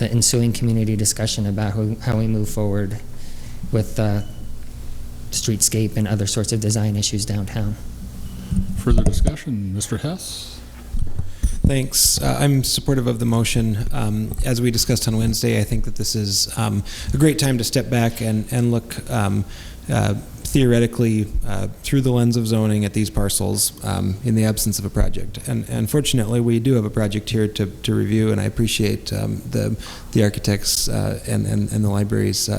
ensuing community discussion about how we move forward with streetscape and other sorts of design issues downtown. Further discussion, Mr. Hess? Thanks. I'm supportive of the motion. As we discussed on Wednesday, I think that this is a great time to step back and look theoretically through the lens of zoning at these parcels in the absence of a project. And fortunately, we do have a project here to review, and I appreciate the architects and the library's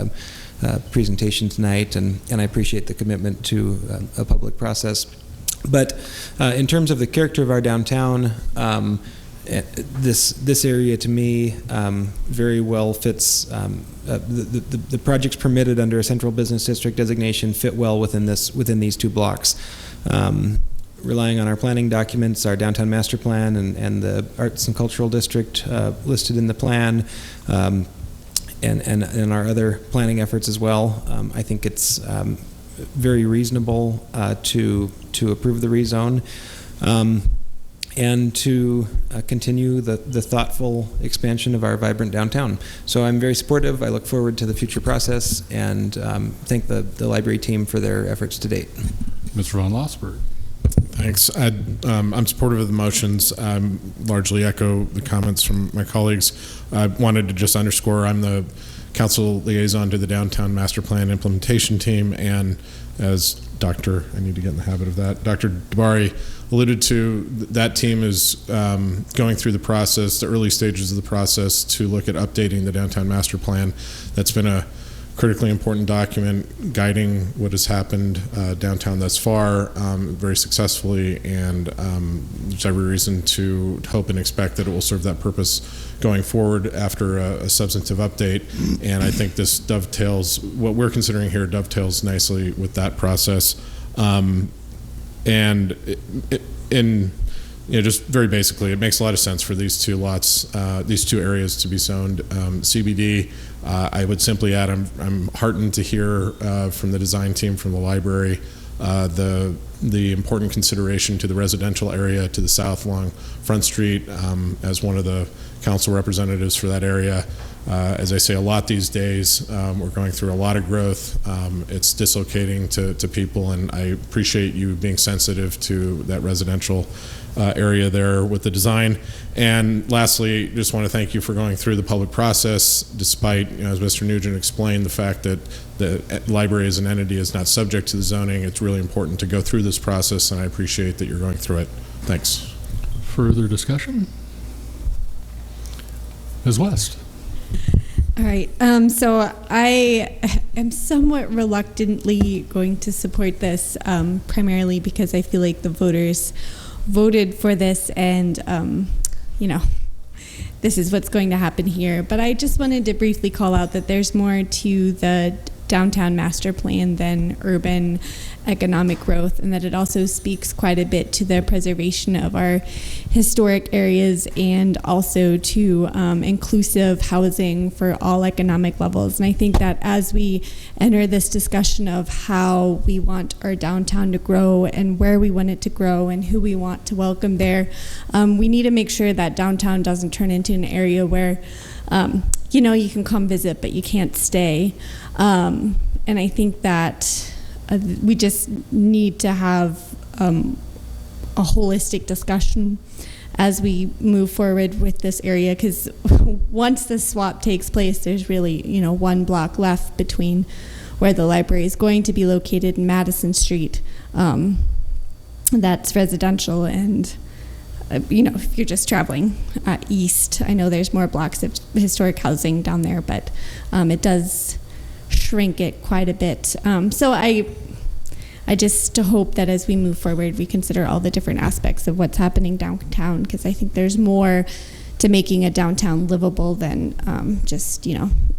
presentation tonight, and I appreciate the commitment to a public process. But in terms of the character of our downtown, this area to me very well fits. The projects permitted under a central business district designation fit well within these two blocks. Relying on our planning documents, our downtown master plan, and the arts and cultural district listed in the plan, and our other planning efforts as well, I think it's very reasonable to approve the rezone, and to continue the thoughtful expansion of our vibrant downtown. So I'm very supportive. I look forward to the future process, and thank the library team for their efforts to date. Mr. Von Lossberg. Thanks. I'm supportive of the motions. Largely echo the comments from my colleagues. I wanted to just underscore I'm the council liaison to the Downtown Master Plan Implementation Team, and as I need to get in the habit of that, Dr. Dabari alluded to, that team is going through the process, the early stages of the process, to look at updating the Downtown Master Plan. That's been a critically important document guiding what has happened downtown thus far very successfully, and there's every reason to hope and expect that it will serve that purpose going forward after a substantive update. And I think this dovetails, what we're considering here dovetails nicely with that process. Just very basically, it makes a lot of sense for these two lots, these two areas to be zoned CBD. I would simply add, I'm heartened to hear from the design team from the library the important consideration to the residential area to the south along Front Street. As one of the council representatives for that area, as I say a lot these days, we're going through a lot of growth. It's dislocating to people, and I appreciate you being sensitive to that residential area there with the design. And lastly, just want to thank you for going through the public process, despite, as Mr. Nugent explained, the fact that the library as an entity is not subject to the zoning. It's really important to go through this process, and I appreciate that you're going through it. Thanks. Further discussion? Ms. West. All right, so I am somewhat reluctantly going to support this, primarily because I feel like the voters voted for this, and this is what's going to happen here. But I just wanted to briefly call out that there's more to the downtown master plan than urban economic growth, and that it also speaks quite a bit to the preservation of our historic areas, and also to inclusive housing for all economic levels. And I think that as we enter this discussion of how we want our downtown to grow and where we want it to grow and who we want to welcome there, we need to make sure that downtown doesn't turn into an area where you can come visit but you can't stay. And I think that we just need to have a holistic discussion as we move forward with this area, because once the swap takes place, there's really one block left between where the library is going to be located in Madison Street. That's residential, and if you're just traveling east, I know there's more blocks of historic housing down there, but it does shrink it quite a bit. So I just hope that as we move forward, we consider all the different aspects of what's happening downtown, because I think there's more to making a downtown livable than just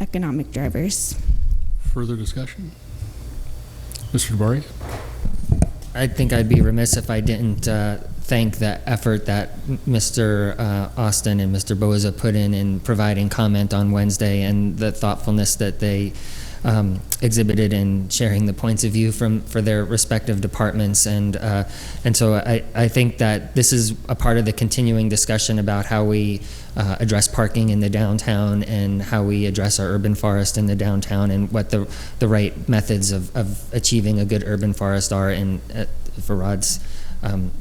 economic drivers. Further discussion? Mr. Dabari? I think I'd be remiss if I didn't thank the effort that Mr. Austin and Mr. Boza put in providing comment on Wednesday, and the thoughtfulness that they exhibited in sharing the points of view for their respective departments, and so I think that this is a part of the continuing discussion about how we address parking in the downtown, and how we address our urban forest in the downtown, and what the right methods of achieving a good urban forest are. And for Rod's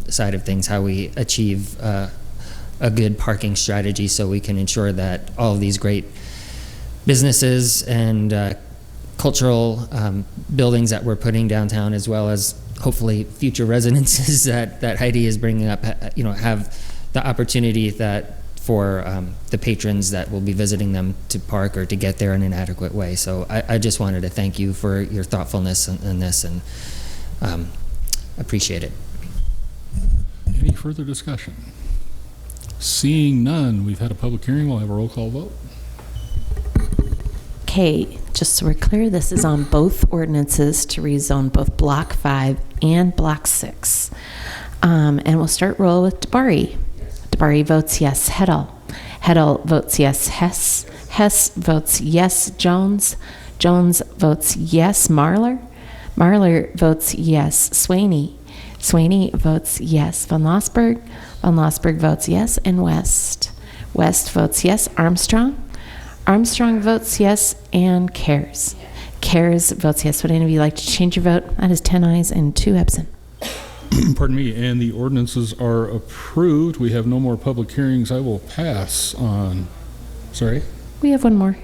side of things, how we achieve a good parking strategy so we can ensure that all of these great businesses and cultural buildings that we're putting downtown, as well as hopefully future residences that Heidi is bringing up, have the opportunity that for the patrons that will be visiting them to park or to get there in an adequate way. So I just wanted to thank you for your thoughtfulness in this, and appreciate it. Any further discussion? Seeing none, we've had a public hearing. We'll have a roll call vote. Okay, just so we're clear, this is on both ordinances to rezone both Block 5 and Block 6. And we'll start roll with Dabari. Dabari votes yes. Heddle. Heddle votes yes. Hess. Hess votes yes. Jones. Jones votes yes. Marlar. Marlar votes yes. Swaney. Swaney votes yes. Van Lossberg. Van Lossberg votes yes. And West. West votes yes. Armstrong. Armstrong votes yes. And Cares. Cares votes yes. Would any of you like to change your vote? That is 10 ayes and 2 absent. pardon me, and the ordinances are approved. We have no more public hearings. I will pass on. Sorry? We have one more.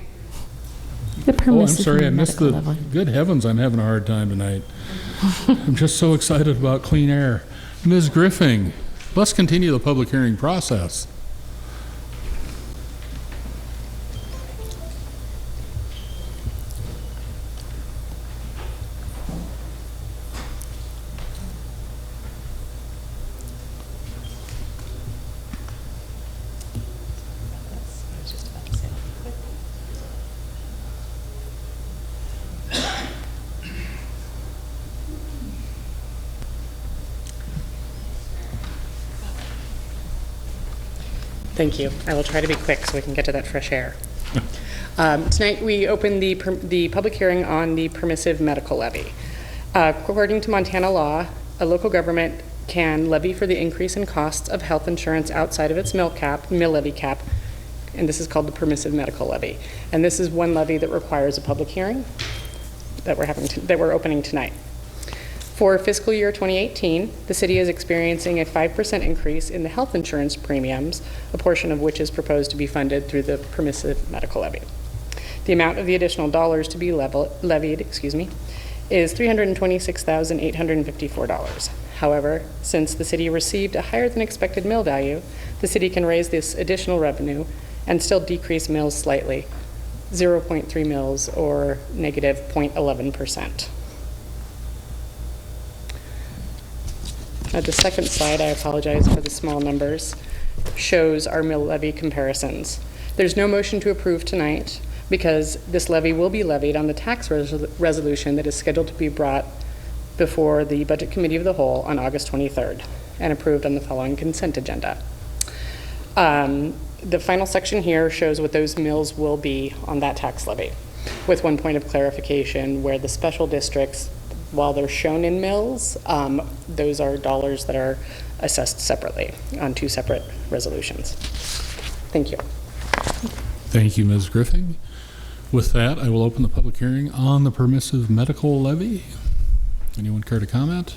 The Oh, I'm permissive sorry, I missed the, medical level. good heavens, I'm having a hard time tonight. I'm just so excited about clean air. Ms. Griffing, let's continue the public hearing process. Thank you. I will try to be quick so we can get to that fresh air. Tonight, we open the public hearing on the permissive medical levy. According to Montana law, a local government can levy for the increase in costs of health insurance outside of its mill levy cap, and this is called the permissive medical levy. And this is one levy that requires a public hearing that we're opening tonight. For fiscal year 2018, the city is experiencing a 5% increase in the health insurance premiums, a portion of which is proposed to be funded through the permissive medical levy. The amount of the additional dollars to be levied is $326,854. However, since the city received a higher than expected mill value, the city can raise this additional revenue and still decrease mills slightly, 0.3 mills or negative 0.11%. The second slide, I apologize for the small numbers, shows our mill levy comparisons. There's no motion to approve tonight because this levy will be levied on the tax resolution that is scheduled to be brought before the Budget Committee of the Whole on August 23rd and approved on the following consent agenda. The final section here shows what those mills will be on that tax levy, with one point of clarification where the special districts, while they're shown in mills, those are dollars that are assessed separately on two separate resolutions. Thank you. Thank you, Ms. Griffing. With that, I will open the public hearing on the permissive medical levy. Anyone care to comment?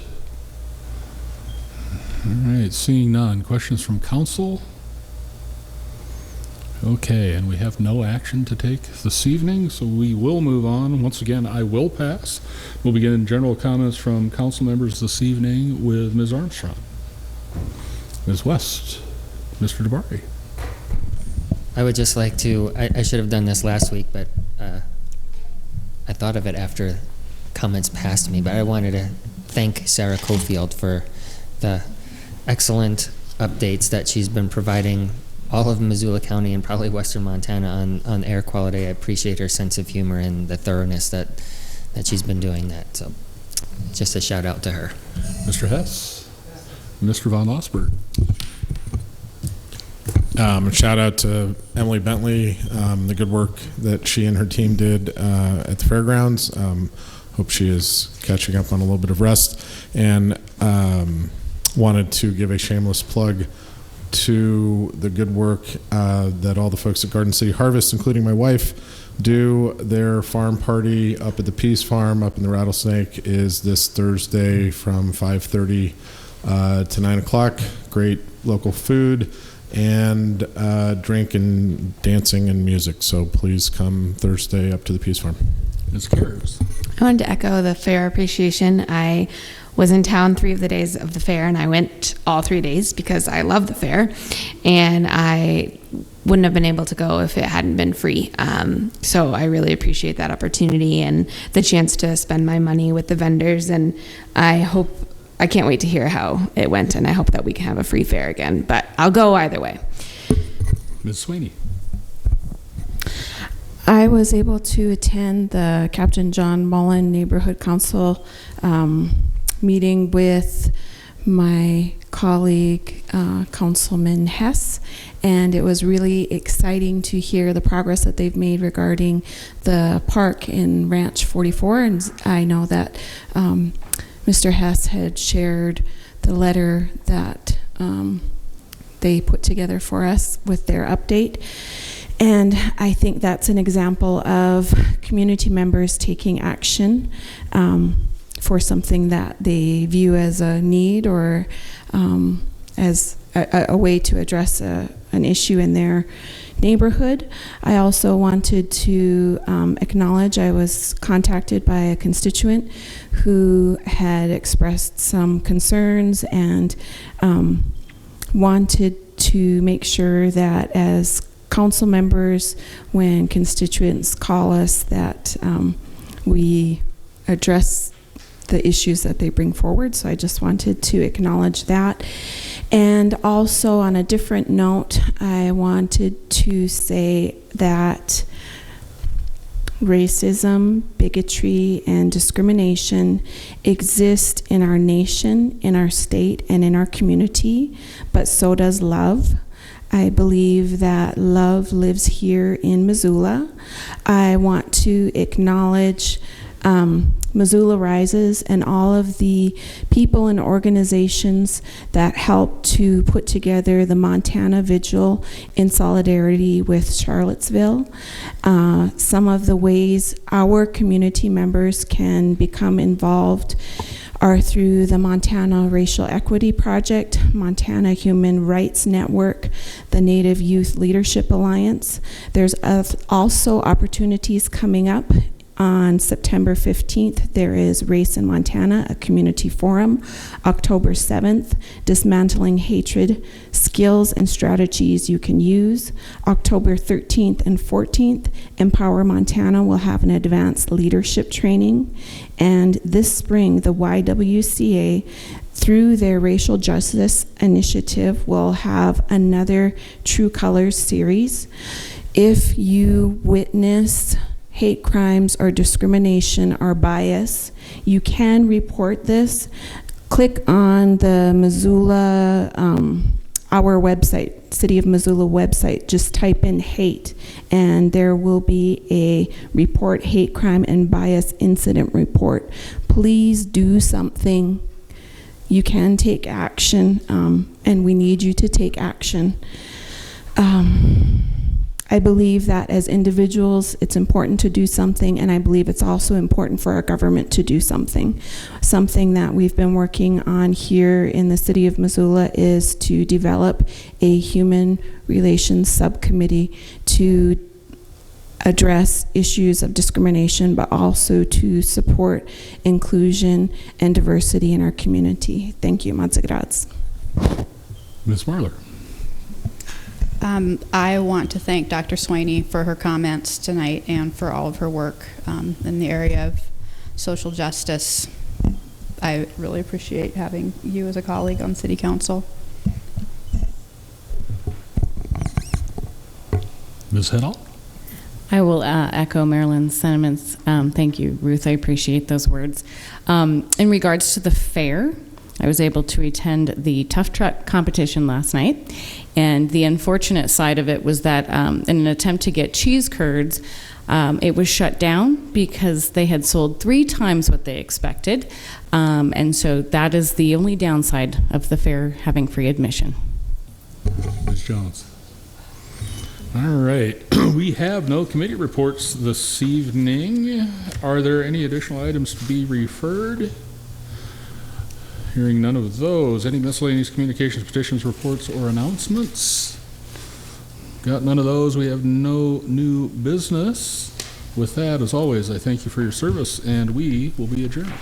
All right, seeing none. Questions from council? Okay, and we have no action to take this evening, so we will move on. Once again, I will pass. We'll begin general comments from council members this evening with Ms. Armstrong, Ms. West, Mr. DeBari. I would just like to, I should have done this last week, but I thought of it after comments passed me, but I wanted to thank Sarah Cofield for the excellent updates that she's been providing all of Missoula County and probably Western Montana on air quality. I appreciate her sense of humor and the thoroughness that she's been doing that. So just a shout out to her. Mr. Hess, Mr. Von Osberg. Shout out to Emily Bentley, the good work that she and her team did at the fairgrounds. Hope she is catching up on a little bit of rest, and wanted to give a shameless plug to the good work that all the folks at Garden City Harvest, including my wife, do. Their farm party up at the Peace Farm up in the Rattlesnake is this Thursday from 5:30 to 9 o'clock. Great local food and drink and dancing and music. So please come Thursday up to the Peace Farm. Ms. Cares. I wanted to echo the fair appreciation. I was in town 3 of the days of the fair, and I went all 3 days because I love the fair, and I wouldn't have been able to go if it hadn't been free. So I really appreciate that opportunity and the chance to spend my money with the vendors, and I can't wait to hear how it went, and I hope that we can have a free fair again, but I'll go either way. Ms. Sweeney. I was able to attend the Captain John Mullen Neighborhood Council meeting with my colleague, Councilman Hess, and it was really exciting to hear the progress that they've made regarding the park in Ranch 44, and I know that Mr. Hess had shared the letter that they put together for us with their update. And I think that's an example of community members taking action for something that they view as a need or as a way to address an issue in their neighborhood. I also wanted to acknowledge I was contacted by a constituent who had expressed some concerns and wanted to make sure that as council members, when constituents call us, that we address the issues that they bring forward. So I just wanted to acknowledge that. And also on a different note, I wanted to say that racism, bigotry, and discrimination exist in our nation, in our state, and in our community, but so does love. I believe that love lives here in Missoula. I want to acknowledge Missoula Rises and all of the people and organizations that helped to put together the Montana Vigil in solidarity with Charlottesville. Some of the ways our community members can become involved are through the Montana Racial Equity Project, Montana Human Rights Network, the Native Youth Leadership Alliance. There's also opportunities coming up. On September 15th, there is Race in Montana, a community forum. October 7th, Dismantling Hatred, Skills and Strategies You Can Use. October 13th and 14th, Empower Montana will have an advanced leadership training. And this spring, the YWCA, through their Racial Justice Initiative, will have another True Colors series. If you witness hate crimes or discrimination or bias, you can report this. Click on the Missoula, our website, City of Missoula website. Just type in hate, and there will be a report, hate crime and bias incident report. Please do something. You can take action, and we need you to take action. I believe that as individuals, it's important to do something, and I believe it's also important for our government to do something. Something that we've been working on here in the City of Missoula is to develop a human relations subcommittee to address issues of discrimination, but also to support inclusion and diversity in our community. Thank you. Muchas gracias. Ms. Marler. I want to thank Dr. Swaney for her comments tonight and for all of her work in the area of social justice. I really appreciate having you as a colleague on City Council. Ms. Heddle? I will echo Marilyn's sentiments. Thank you, Ruth. I appreciate those words. In regards to the fair, I was able to attend the Tough Truck competition last night, and the unfortunate side of it was that in an attempt to get cheese curds, it was shut down because they had sold 3 times what they expected, and so that is the only downside of the fair having free admission. Ms. Jones. All right. We have no committee reports this evening. Are there any additional items to be referred? Hearing none of those. Any miscellaneous communications, petitions, reports, or announcements? Got none of those. We have no new business. With that, as always, I thank you for your service, and we will be adjourned.